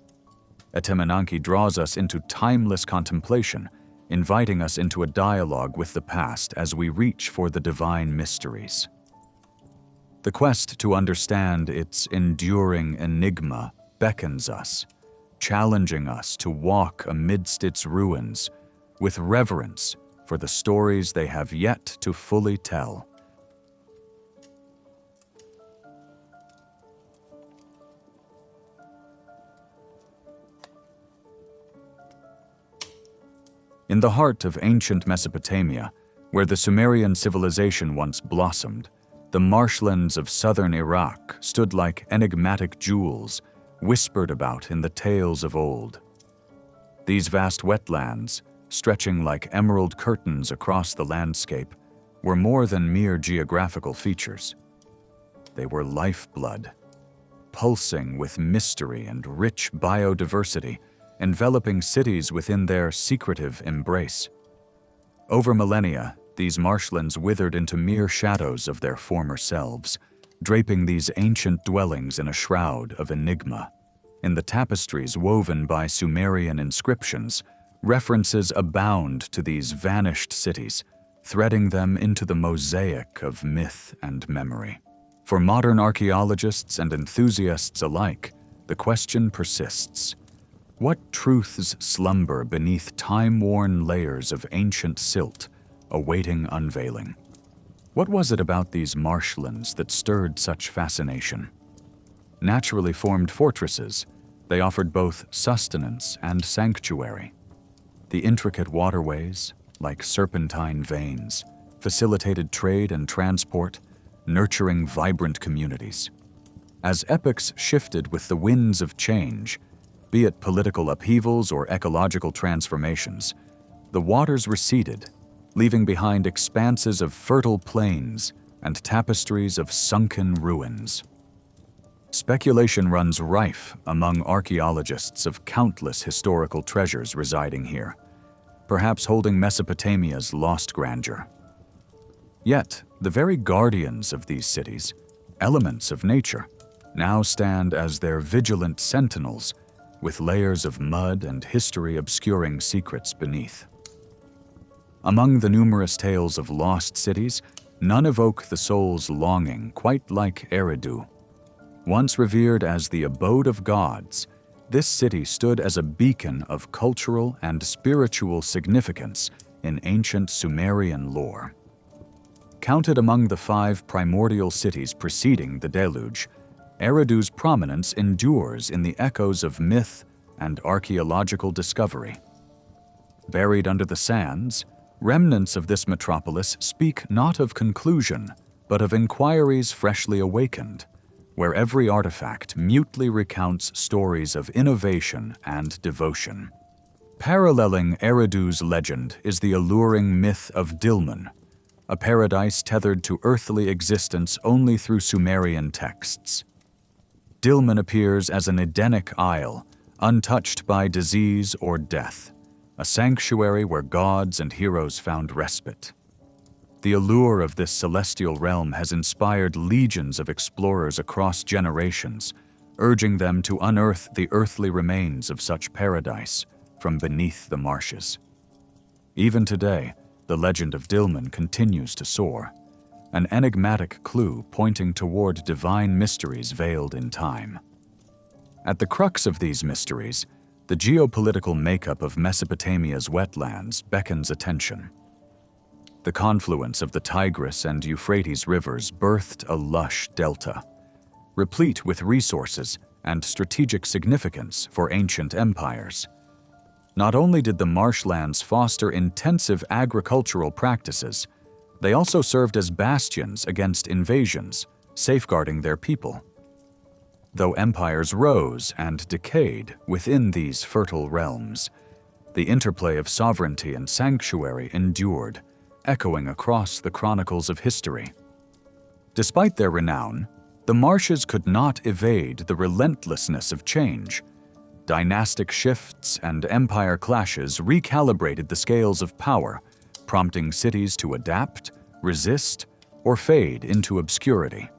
Etemenanki draws us into timeless contemplation, inviting us into a dialogue with the past as we reach for the divine mysteries. The quest to understand its enduring enigma beckons us, challenging us to walk amidst its ruins with reverence for the stories they have yet to fully tell. In the heart of ancient Mesopotamia, where the Sumerian civilization once blossomed, the marshlands of southern Iraq stood like enigmatic jewels whispered about in the tales of old. These vast wetlands, stretching like emerald curtains across the landscape, were more than mere geographical features. They were lifeblood, pulsing with mystery and rich biodiversity, enveloping cities within their secretive embrace. Over millennia, these marshlands withered into mere shadows of their former selves, draping these ancient dwellings in a shroud of enigma. In the tapestries woven by Sumerian inscriptions, references abound to these vanished cities, threading them into the mosaic of myth and memory. For modern archaeologists and enthusiasts alike, the question persists: what truths slumber beneath time-worn layers of ancient silt, awaiting unveiling? What was it about these marshlands that stirred such fascination? Naturally formed fortresses, they offered both sustenance and sanctuary. The intricate waterways, like serpentine veins, facilitated trade and transport, nurturing vibrant communities. As epochs shifted with the winds of change, be it political upheavals or ecological transformations, the waters receded, leaving behind expanses of fertile plains and tapestries of sunken ruins. Speculation runs rife among archaeologists of countless historical treasures residing here, perhaps holding Mesopotamia's lost grandeur. Yet, the very guardians of these cities, elements of nature, now stand as their vigilant sentinels, with layers of mud and history obscuring secrets beneath. Among the numerous tales of lost cities, none evoke the soul's longing quite like Eridu. Once revered as the abode of gods, this city stood as a beacon of cultural and spiritual significance in ancient Sumerian lore. Counted among the 5 primordial cities preceding the deluge, Eridu's prominence endures in the echoes of myth and archaeological discovery. Buried under the sands, remnants of this metropolis speak not of conclusion, but of inquiries freshly awakened, where every artifact mutely recounts stories of innovation and devotion. Paralleling Eridu's legend is the alluring myth of Dilmun, a paradise tethered to earthly existence only through Sumerian texts. Dilmun appears as an Edenic isle, untouched by disease or death, a sanctuary where gods and heroes found respite. The allure of this celestial realm has inspired legions of explorers across generations, urging them to unearth the earthly remains of such paradise from beneath the marshes. Even today, the legend of Dilmun continues to soar, an enigmatic clue pointing toward divine mysteries veiled in time. At the crux of these mysteries, the geopolitical makeup of Mesopotamia's wetlands beckons attention. The confluence of the Tigris and Euphrates rivers birthed a lush delta, replete with resources and strategic significance for ancient empires. Not only did the marshlands foster intensive agricultural practices, they also served as bastions against invasions, safeguarding their people. Though empires rose and decayed within these fertile realms, the interplay of sovereignty and sanctuary endured, echoing across the chronicles of history. Despite their renown, the marshes could not evade the relentlessness of change. Dynastic shifts and empire clashes recalibrated the scales of power, prompting cities to adapt, resist, or fade into obscurity.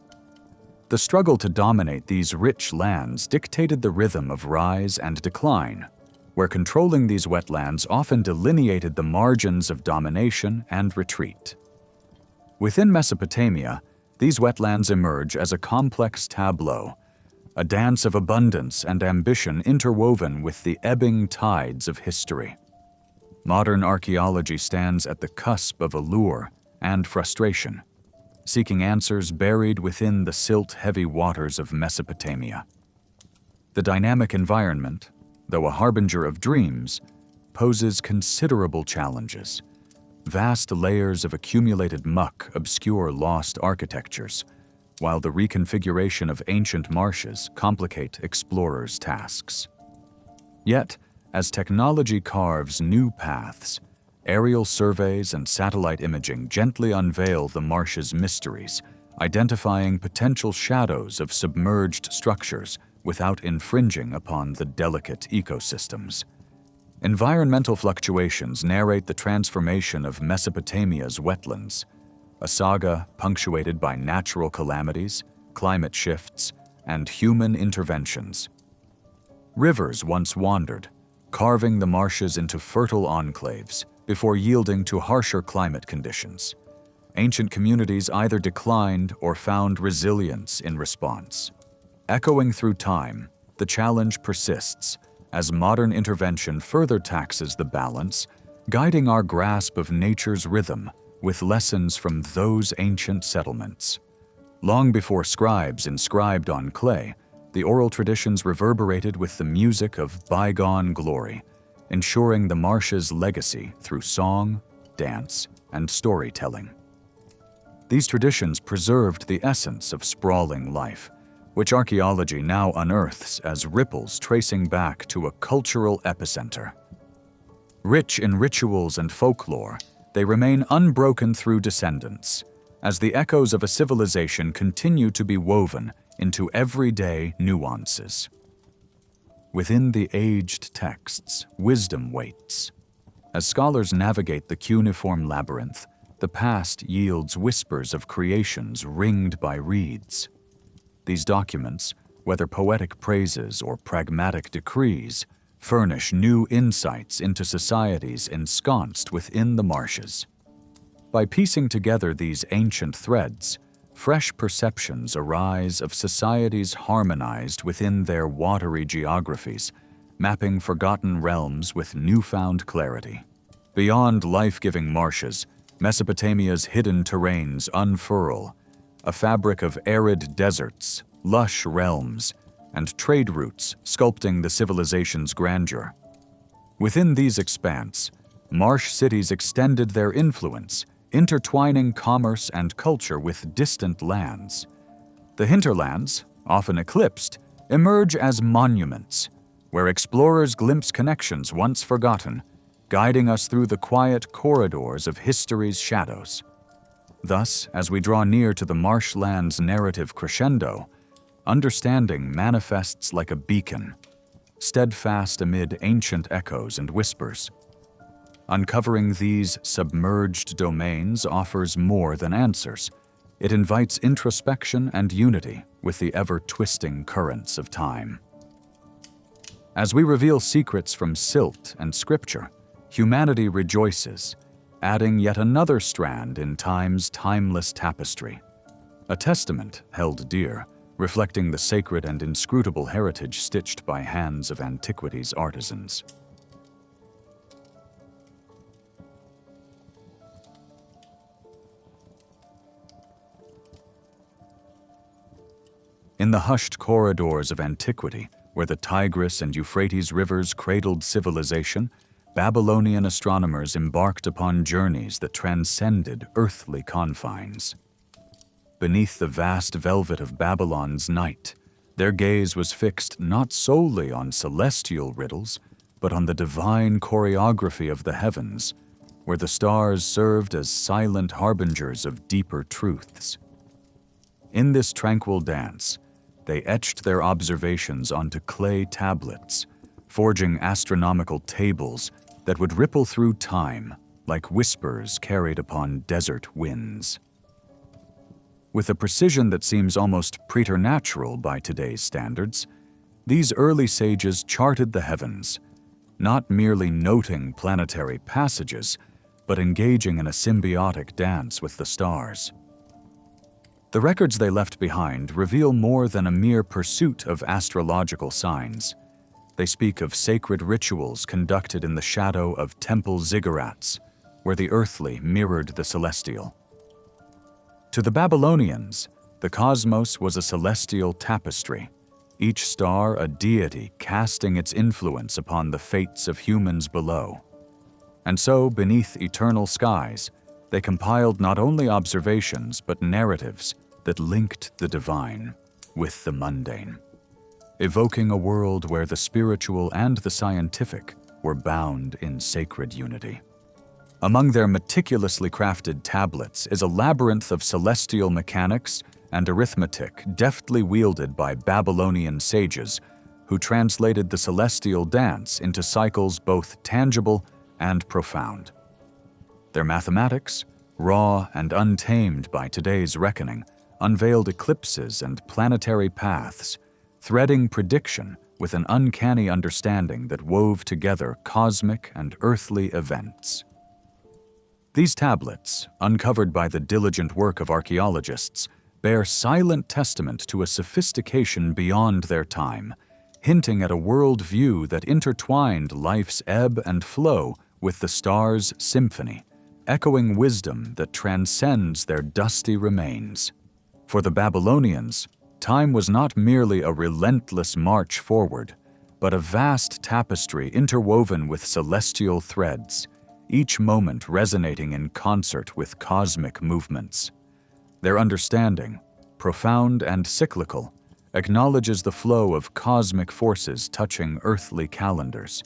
The struggle to dominate these rich lands dictated the rhythm of rise and decline, where controlling these wetlands often delineated the margins of domination and retreat. Within Mesopotamia, these wetlands emerge as a complex tableau, a dance of abundance and ambition interwoven with the ebbing tides of history. Modern archaeology stands at the cusp of allure and frustration, seeking answers buried within the silt-heavy waters of Mesopotamia. The dynamic environment, though a harbinger of dreams, poses considerable challenges. Vast layers of accumulated muck obscure lost architectures, while the reconfiguration of ancient marshes complicate explorers' tasks. Yet, as technology carves new paths, aerial surveys and satellite imaging gently unveil the marsh's mysteries, identifying potential shadows of submerged structures without infringing upon the delicate ecosystems. Environmental fluctuations narrate the transformation of Mesopotamia's wetlands, a saga punctuated by natural calamities, climate shifts, and human interventions. Rivers once wandered, carving the marshes into fertile enclaves before yielding to harsher climate conditions. Ancient communities either declined or found resilience in response. Echoing through time, the challenge persists as modern intervention further taxes the balance, guiding our grasp of nature's rhythm with lessons from those ancient settlements. Long before scribes inscribed on clay, the oral traditions reverberated with the music of bygone glory, ensuring the marsh's legacy through song, dance, and storytelling. These traditions preserved the essence of sprawling life, which archaeology now unearths as ripples tracing back to a cultural epicenter. Rich in rituals and folklore, they remain unbroken through descendants, as the echoes of a civilization continue to be woven into everyday nuances. Within the aged texts, wisdom waits. As scholars navigate the cuneiform labyrinth, the past yields whispers of creations ringed by reeds. These documents, whether poetic praises or pragmatic decrees, furnish new insights into societies ensconced within the marshes. By piecing together these ancient threads, fresh perceptions arise of societies harmonized within their watery geographies, mapping forgotten realms with newfound clarity. Beyond life-giving marshes, Mesopotamia's hidden terrains unfurl, a fabric of arid deserts, lush realms, and trade routes sculpting the civilization's grandeur. Within these expanse, marsh cities extended their influence, intertwining commerce and culture with distant lands. The hinterlands, often eclipsed, emerge as monuments, where explorers glimpse connections once forgotten, guiding us through the quiet corridors of history's shadows. Thus, as we draw near to the marshland's narrative crescendo, understanding manifests like a beacon, steadfast amid ancient echoes and whispers. Uncovering these submerged domains offers more than answers. It invites introspection and unity with the ever-twisting currents of time. As we reveal secrets from silt and scripture, humanity rejoices, adding yet another strand in time's timeless tapestry. A testament held dear, reflecting the sacred and inscrutable heritage stitched by hands of antiquity's artisans. In the hushed corridors of antiquity, where the Tigris and Euphrates rivers cradled civilization, Babylonian astronomers embarked upon journeys that transcended earthly confines. Beneath the vast velvet of Babylon's night, their gaze was fixed not solely on celestial riddles, but on the divine choreography of the heavens, where the stars served as silent harbingers of deeper truths. In this tranquil dance, they etched their observations onto clay tablets, forging astronomical tables that would ripple through time like whispers carried upon desert winds. With a precision that seems almost preternatural by today's standards, these early sages charted the heavens, not merely noting planetary passages, but engaging in a symbiotic dance with the stars. The records they left behind reveal more than a mere pursuit of astrological signs. They speak of sacred rituals conducted in the shadow of temple ziggurats, where the earthly mirrored the celestial. To the Babylonians, the cosmos was a celestial tapestry, each star a deity casting its influence upon the fates of humans below. And so, beneath eternal skies, they compiled not only observations but narratives that linked the divine with the mundane, evoking a world where the spiritual and the scientific were bound in sacred unity. Among their meticulously crafted tablets is a labyrinth of celestial mechanics and arithmetic deftly wielded by Babylonian sages who translated the celestial dance into cycles both tangible and profound. Their mathematics, raw and untamed by today's reckoning, unveiled eclipses and planetary paths, threading prediction with an uncanny understanding that wove together cosmic and earthly events. These tablets, uncovered by the diligent work of archaeologists, bear silent testament to a sophistication beyond their time, hinting at a world view that intertwined life's ebb and flow with the stars' symphony, echoing wisdom that transcends their dusty remains. For the Babylonians, time was not merely a relentless march forward, but a vast tapestry interwoven with celestial threads, each moment resonating in concert with cosmic movements. Their understanding, profound and cyclical, acknowledges the flow of cosmic forces touching earthly calendars.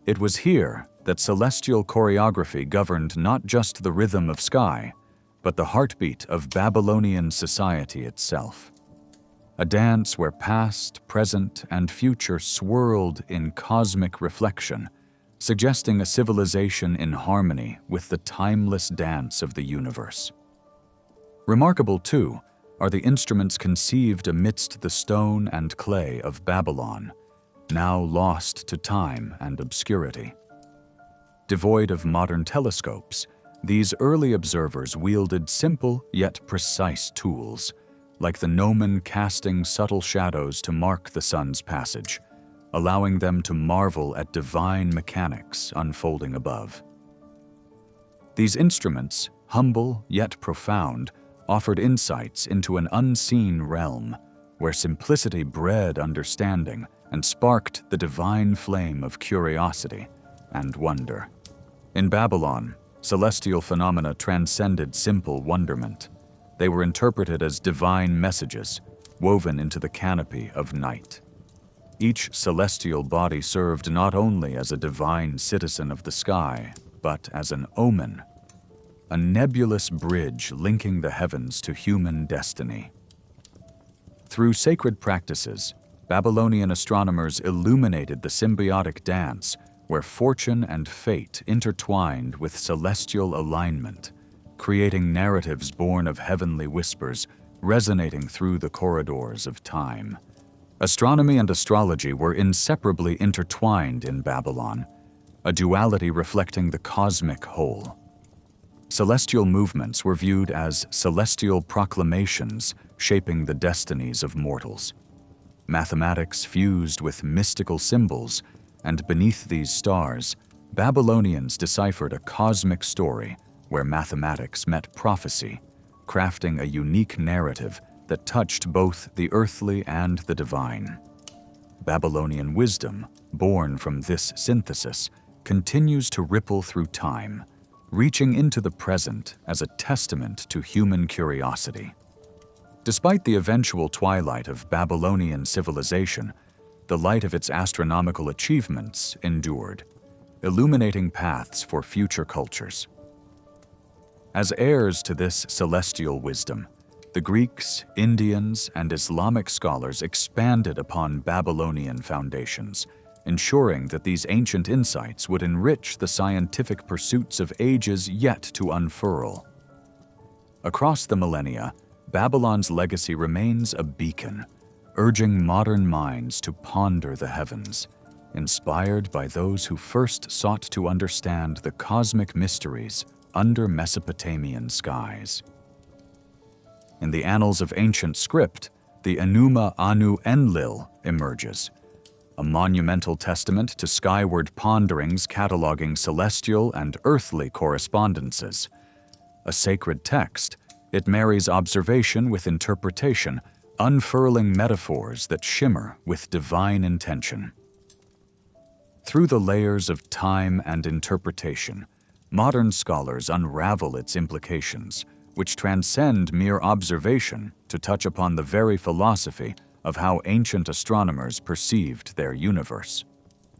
It was here that celestial choreography governed not just the rhythm of sky, but the heartbeat of Babylonian society itself. A dance where past, present, and future swirled in cosmic reflection, suggesting a civilization in harmony with the timeless dance of the universe. Remarkable, too, are the instruments conceived amidst the stone and clay of Babylon, now lost to time and obscurity. Devoid of modern telescopes, these early observers wielded simple yet precise tools, like the gnomon casting subtle shadows to mark the sun's passage, allowing them to marvel at divine mechanics unfolding above. These instruments, humble yet profound, offered insights into an unseen realm where simplicity bred understanding and sparked the divine flame of curiosity and wonder. In Babylon, celestial phenomena transcended simple wonderment. They were interpreted as divine messages woven into the canopy of night. Each celestial body served not only as a divine citizen of the sky, but as an omen, a nebulous bridge linking the heavens to human destiny. Through sacred practices, Babylonian astronomers illuminated the symbiotic dance where fortune and fate intertwined with celestial alignment, creating narratives born of heavenly whispers resonating through the corridors of time. Astronomy and astrology were inseparably intertwined in Babylon, a duality reflecting the cosmic whole. Celestial movements were viewed as celestial proclamations shaping the destinies of mortals. Mathematics fused with mystical symbols, and beneath these stars, Babylonians deciphered a cosmic story where mathematics met prophecy, crafting a unique narrative that touched both the earthly and the divine. Babylonian wisdom, born from this synthesis, continues to ripple through time, reaching into the present as a testament to human curiosity. Despite the eventual twilight of Babylonian civilization, the light of its astronomical achievements endured, illuminating paths for future cultures. As heirs to this celestial wisdom, the Greeks, Indians, and Islamic scholars expanded upon Babylonian foundations, ensuring that these ancient insights would enrich the scientific pursuits of ages yet to unfurl. Across the millennia, Babylon's legacy remains a beacon, urging modern minds to ponder the heavens, inspired by those who first sought to understand the cosmic mysteries under Mesopotamian skies. In the annals of ancient script, the Enuma Anu Enlil emerges, a monumental testament to skyward ponderings cataloging celestial and earthly correspondences. A sacred text, it marries observation with interpretation, unfurling metaphors that shimmer with divine intention. Through the layers of time and interpretation, modern scholars unravel its implications, which transcend mere observation to touch upon the very philosophy of how ancient astronomers perceived their universe.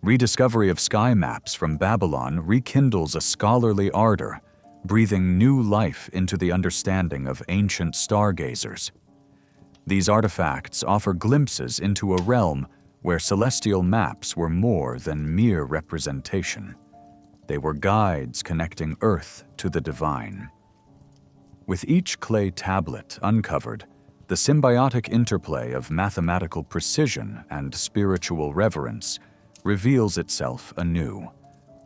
Rediscovery of sky maps from Babylon rekindles a scholarly ardor, breathing new life into the understanding of ancient stargazers. These artifacts offer glimpses into a realm where celestial maps were more than mere representation. They were guides connecting Earth to the divine. With each clay tablet uncovered, the symbiotic interplay of mathematical precision and spiritual reverence reveals itself anew,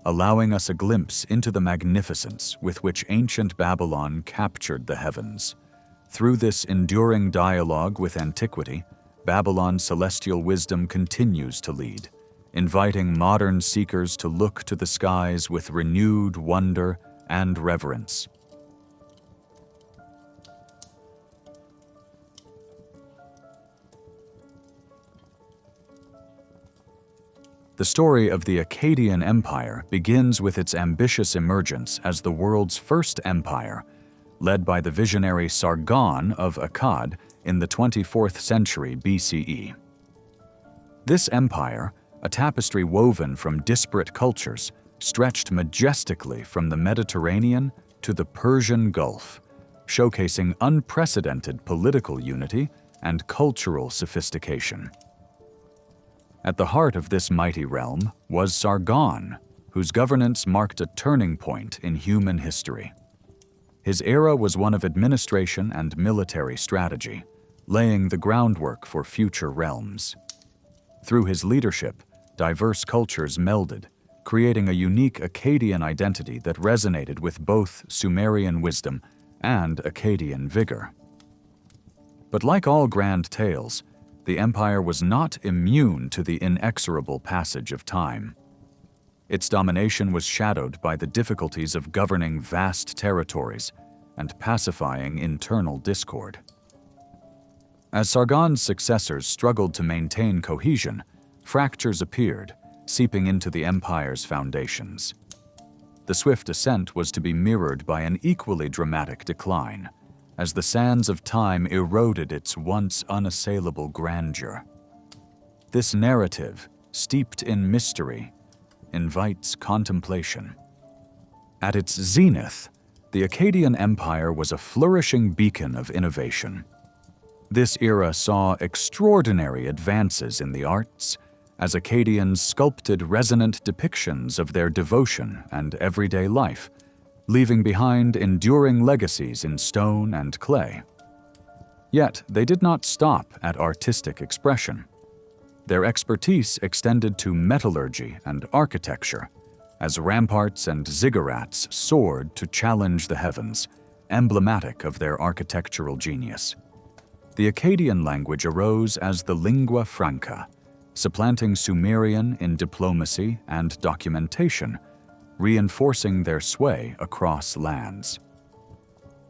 allowing us a glimpse into the magnificence with which ancient Babylon captured the heavens. Through this enduring dialogue with antiquity, Babylon's celestial wisdom continues to lead, inviting modern seekers to look to the skies with renewed wonder and reverence. The story of the Akkadian Empire begins with its ambitious emergence as the world's first empire, led by the visionary Sargon of Akkad in the 24th century BCE. This empire, a tapestry woven from disparate cultures, stretched majestically from the Mediterranean to the Persian Gulf, showcasing unprecedented political unity and cultural sophistication. At the heart of this mighty realm was Sargon, whose governance marked a turning point in human history. His era was one of administration and military strategy, laying the groundwork for future realms. Through his leadership, diverse cultures melded, creating a unique Akkadian identity that resonated with both Sumerian wisdom and Akkadian vigor. But like all grand tales, the empire was not immune to the inexorable passage of time. Its domination was shadowed by the difficulties of governing vast territories and pacifying internal discord. As Sargon's successors struggled to maintain cohesion, fractures appeared, seeping into the empire's foundations. The swift ascent was to be mirrored by an equally dramatic decline, as the sands of time eroded its once unassailable grandeur. This narrative, steeped in mystery, invites contemplation. At its zenith, the Akkadian Empire was a flourishing beacon of innovation. This era saw extraordinary advances in the arts, as Akkadians sculpted resonant depictions of their devotion and everyday life, leaving behind enduring legacies in stone and clay. Yet they did not stop at artistic expression. Their expertise extended to metallurgy and architecture, as ramparts and ziggurats soared to challenge the heavens, emblematic of their architectural genius. The Akkadian language arose as the lingua franca, supplanting Sumerian in diplomacy and documentation, reinforcing their sway across lands.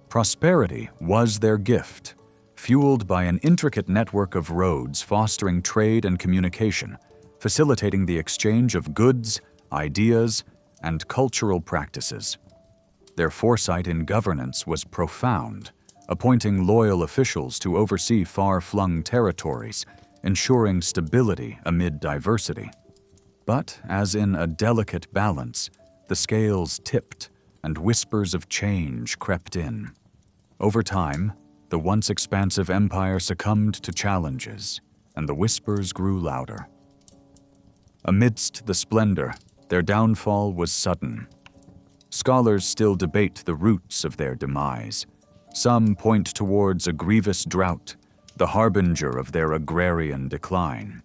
Prosperity was their gift, fueled by an intricate network of roads fostering trade and communication, facilitating the exchange of goods, ideas, and cultural practices. Their foresight in governance was profound, appointing loyal officials to oversee far-flung territories, ensuring stability amid diversity. But, as in a delicate balance, the scales tipped and whispers of change crept in. Over time, the once expansive empire succumbed to challenges, and the whispers grew louder. Amidst the splendor, their downfall was sudden. Scholars still debate the roots of their demise. Some point towards a grievous drought, the harbinger of their agrarian decline.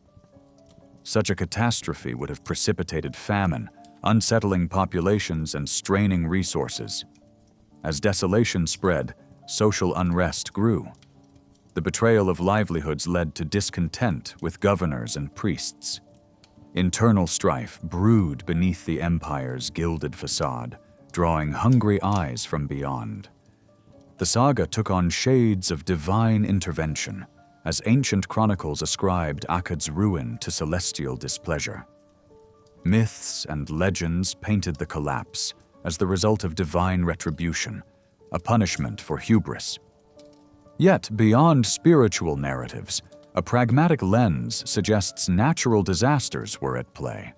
Such a catastrophe would have precipitated famine, unsettling populations and straining resources. As desolation spread, social unrest grew. The betrayal of livelihoods led to discontent with governors and priests. Internal strife brewed beneath the empire's gilded facade, drawing hungry eyes from beyond. The saga took on shades of divine intervention, as ancient chronicles ascribed Akkad's ruin to celestial displeasure. Myths and legends painted the collapse as the result of divine retribution, a punishment for hubris. Yet, beyond spiritual narratives, a pragmatic lens suggests natural disasters were at play.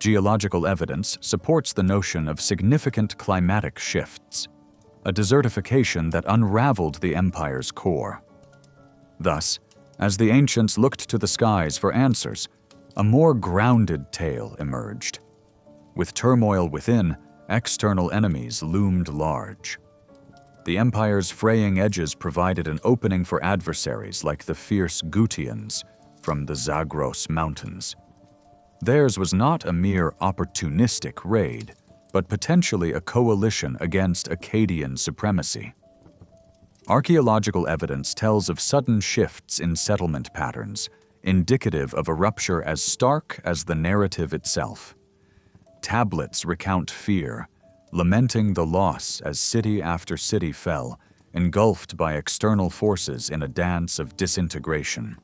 Geological evidence supports the notion of significant climatic shifts, a desertification that unraveled the empire's core. Thus, as the ancients looked to the skies for answers, a more grounded tale emerged. With turmoil within, external enemies loomed large. The empire's fraying edges provided an opening for adversaries like the fierce Gutians from the Zagros Mountains. Theirs was not a mere opportunistic raid, but potentially a coalition against Akkadian supremacy. Archaeological evidence tells of sudden shifts in settlement patterns, indicative of a rupture as stark as the narrative itself. Tablets recount fear, lamenting the loss as city after city fell, engulfed by external forces in a dance of disintegration.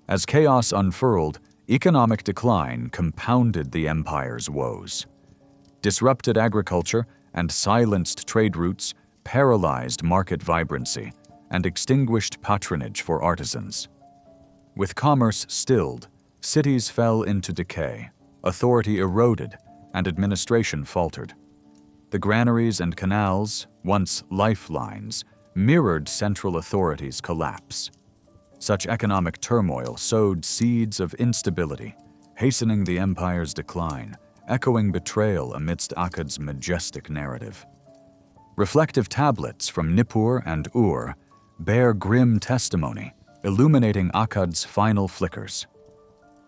As chaos unfurled, economic decline compounded the empire's woes. Disrupted agriculture and silenced trade routes paralyzed market vibrancy and extinguished patronage for artisans. With commerce stilled, cities fell into decay, authority eroded, and administration faltered. The granaries and canals, once lifelines, mirrored central authority's collapse. Such economic turmoil sowed seeds of instability, hastening the empire's decline, echoing betrayal amidst Akkad's majestic narrative. Reflective tablets from Nippur and Ur bear grim testimony, illuminating Akkad's final flickers.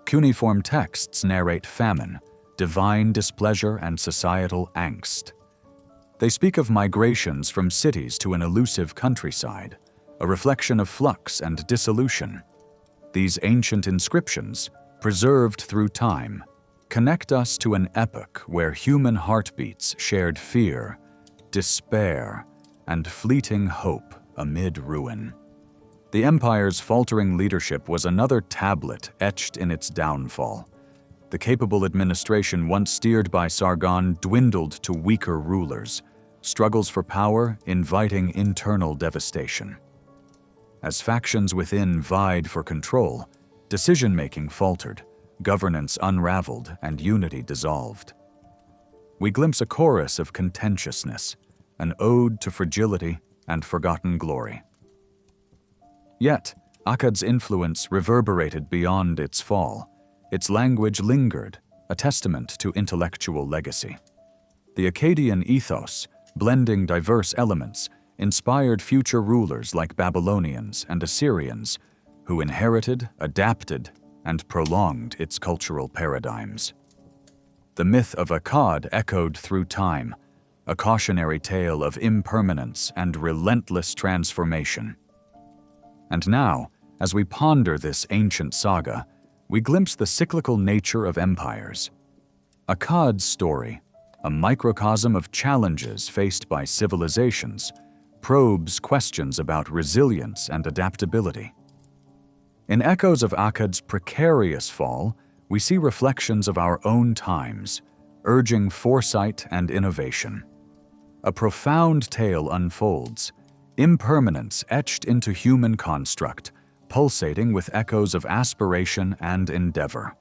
Cuneiform texts narrate famine, divine displeasure, and societal angst. They speak of migrations from cities to an elusive countryside, a reflection of flux and dissolution. These ancient inscriptions, preserved through time, connect us to an epoch where human heartbeats shared fear, despair, and fleeting hope amid ruin. The empire's faltering leadership was another tablet etched in its downfall. The capable administration once steered by Sargon dwindled to weaker rulers, struggles for power inviting internal devastation. As factions within vied for control, decision-making faltered, governance unraveled, and unity dissolved. We glimpse a chorus of contentiousness, an ode to fragility and forgotten glory. Yet, Akkad's influence reverberated beyond its fall. Its language lingered, a testament to intellectual legacy. The Akkadian ethos, blending diverse elements, inspired future rulers like Babylonians and Assyrians, who inherited, adapted, and prolonged its cultural paradigms. The myth of Akkad echoed through time, a cautionary tale of impermanence and relentless transformation. And now, as we ponder this ancient saga, we glimpse the cyclical nature of empires. Akkad's story, a microcosm of challenges faced by civilizations, probes questions about resilience and adaptability. In echoes of Akkad's precarious fall, we see reflections of our own times, urging foresight and innovation. A profound tale unfolds, impermanence etched into human construct, pulsating with echoes of aspiration and endeavor.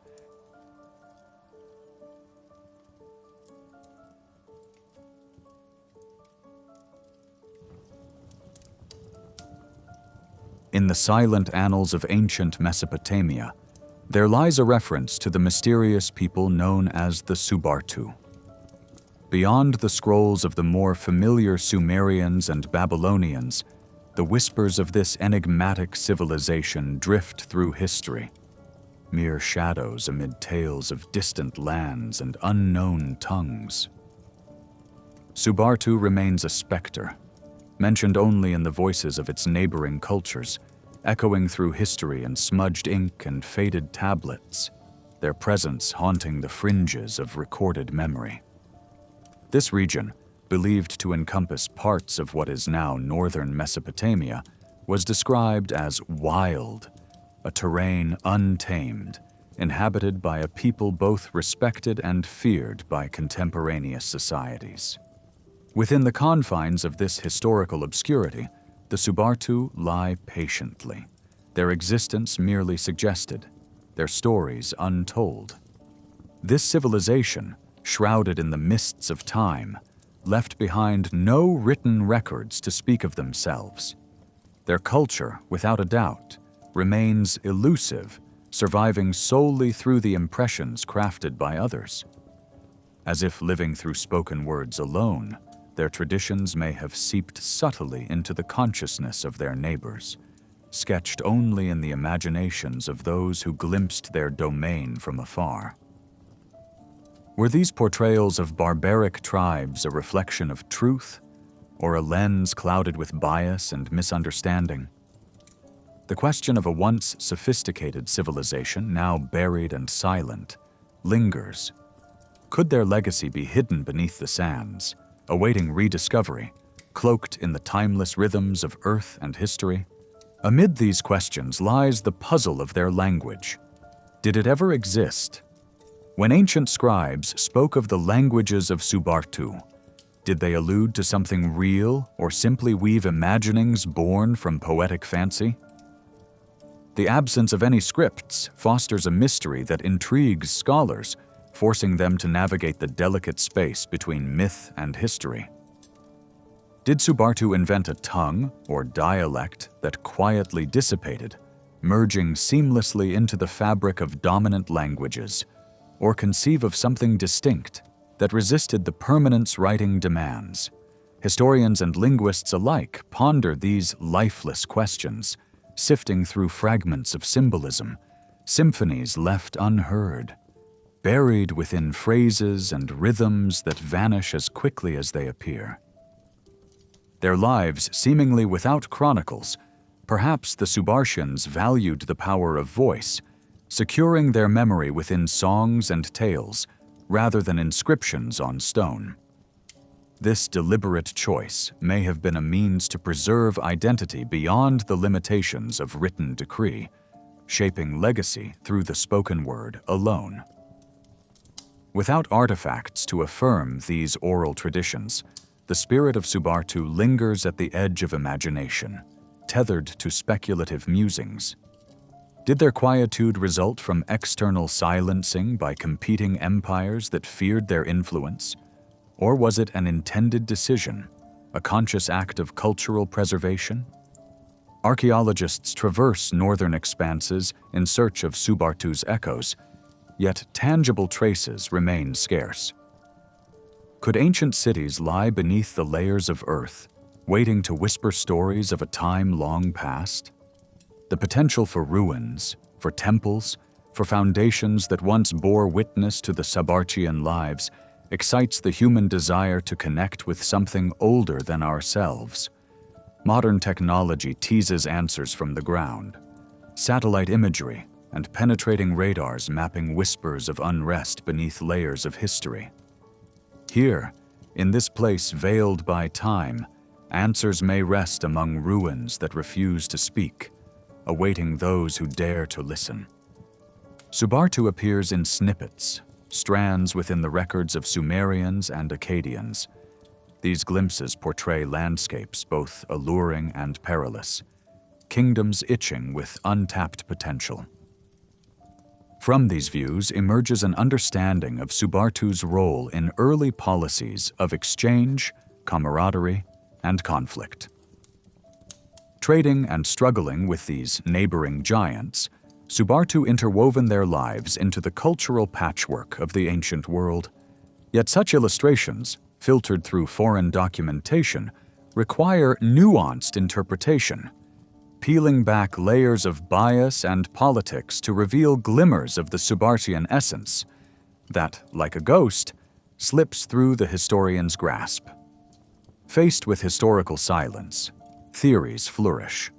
In the silent annals of ancient Mesopotamia, there lies a reference to the mysterious people known as the Subartu. Beyond the scrolls of the more familiar Sumerians and Babylonians, the whispers of this enigmatic civilization drift through history, mere shadows amid tales of distant lands and unknown tongues. Subartu remains a specter, mentioned only in the voices of its neighboring cultures, echoing through history in smudged ink and faded tablets, their presence haunting the fringes of recorded memory. This region, believed to encompass parts of what is now northern Mesopotamia, was described as wild, a terrain untamed, inhabited by a people both respected and feared by contemporaneous societies. Within the confines of this historical obscurity, the Subartu lie patiently, their existence merely suggested, their stories untold. This civilization, shrouded in the mists of time, left behind no written records to speak of themselves. Their culture, without a doubt, remains elusive, surviving solely through the impressions crafted by others. As if living through spoken words alone, their traditions may have seeped subtly into the consciousness of their neighbors, sketched only in the imaginations of those who glimpsed their domain from afar. Were these portrayals of barbaric tribes a reflection of truth, or a lens clouded with bias and misunderstanding? The question of a once sophisticated civilization, now buried and silent, lingers. Could their legacy be hidden beneath the sands, awaiting rediscovery, cloaked in the timeless rhythms of earth and history? Amid these questions lies the puzzle of their language. Did it ever exist? When ancient scribes spoke of the languages of Subartu, did they allude to something real or simply weave imaginings born from poetic fancy? The absence of any scripts fosters a mystery that intrigues scholars, forcing them to navigate the delicate space between myth and history. Did Subartu invent a tongue or dialect that quietly dissipated, merging seamlessly into the fabric of dominant languages, or conceive of something distinct that resisted the permanence writing demands? Historians and linguists alike ponder these lifeless questions, sifting through fragments of symbolism, symphonies left unheard, buried within phrases and rhythms that vanish as quickly as they appear. Their lives seemingly without chronicles, perhaps the Subartians valued the power of voice, securing their memory within songs and tales rather than inscriptions on stone. This deliberate choice may have been a means to preserve identity beyond the limitations of written decree, shaping legacy through the spoken word alone. Without artifacts to affirm these oral traditions, the spirit of Subartu lingers at the edge of imagination, tethered to speculative musings. Did their quietude result from external silencing by competing empires that feared their influence? Or was it an intended decision, a conscious act of cultural preservation? Archaeologists traverse northern expanses in search of Subartu's echoes, yet tangible traces remain scarce. Could ancient cities lie beneath the layers of earth, waiting to whisper stories of a time long past? The potential for ruins, for temples, for foundations that once bore witness to the Subartian lives excites the human desire to connect with something older than ourselves. Modern technology teases answers from the ground. Satellite imagery and penetrating radars mapping whispers of unrest beneath layers of history. Here, in this place veiled by time, answers may rest among ruins that refuse to speak, awaiting those who dare to listen. Subartu appears in snippets, strands within the records of Sumerians and Akkadians. These glimpses portray landscapes both alluring and perilous, kingdoms itching with untapped potential. From these views emerges an understanding of Subartu's role in early policies of exchange, camaraderie, and conflict. Trading and struggling with these neighboring giants, Subartu interwoven their lives into the cultural patchwork of the ancient world. Yet such illustrations, filtered through foreign documentation, require nuanced interpretation, peeling back layers of bias and politics to reveal glimmers of the Subartian essence that, like a ghost, slips through the historian's grasp. Faced with historical silence, theories flourish.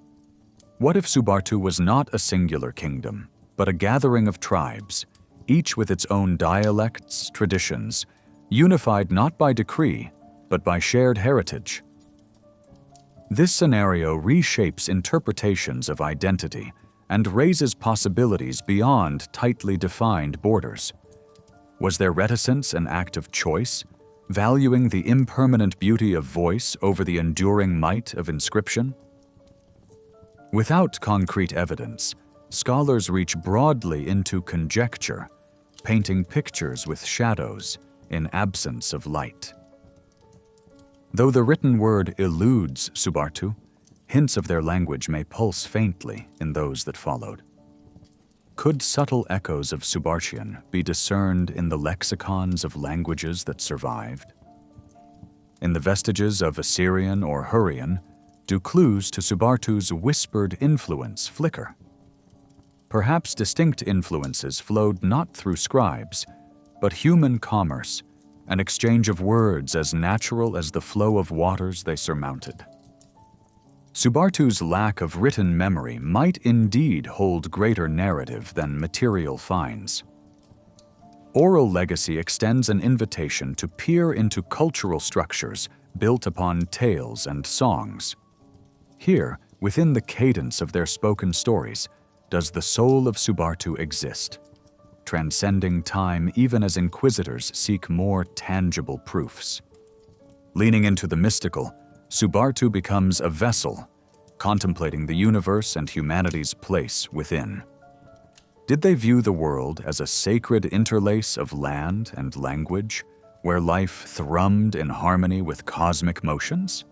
What if Subartu was not a singular kingdom, but a gathering of tribes, each with its own dialects, traditions, unified not by decree, but by shared heritage? This scenario reshapes interpretations of identity and raises possibilities beyond tightly defined borders. Was their reticence an act of choice, valuing the impermanent beauty of voice over the enduring might of inscription? Without concrete evidence, scholars reach broadly into conjecture, painting pictures with shadows in absence of light. Though the written word eludes Subartu, hints of their language may pulse faintly in those that followed. Could subtle echoes of Subartian be discerned in the lexicons of languages that survived? In the vestiges of Assyrian or Hurrian, do clues to Subartu's whispered influence flicker? Perhaps distinct influences flowed not through scribes, but human commerce, an exchange of words as natural as the flow of waters they surmounted. Subartu's lack of written memory might indeed hold greater narrative than material finds. Oral legacy extends an invitation to peer into cultural structures built upon tales and songs. Here, within the cadence of their spoken stories, does the soul of Subartu exist, transcending time even as inquisitors seek more tangible proofs. Leaning into the mystical, Subartu becomes a vessel, contemplating the universe and humanity's place within. Did they view the world as a sacred interlace of land and language, where life thrummed in harmony with cosmic motions?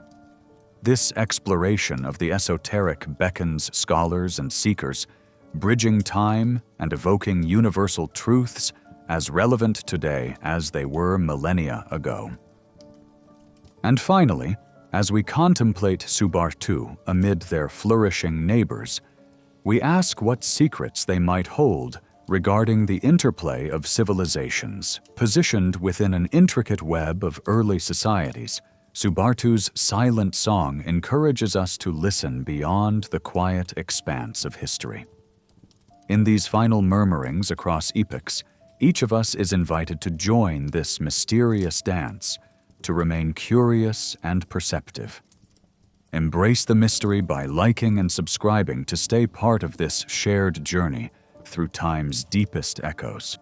This exploration of the esoteric beckons scholars and seekers, bridging time and evoking universal truths as relevant today as they were millennia ago. And finally, as we contemplate Subartu amid their flourishing neighbors, we ask what secrets they might hold regarding the interplay of civilizations positioned within an intricate web of early societies. Subartu's silent song encourages us to listen beyond the quiet expanse of history. In these final murmurings across epochs, each of us is invited to join this mysterious dance, to remain curious and perceptive. Embrace the mystery by liking and subscribing to stay part of this shared journey through time's deepest echoes.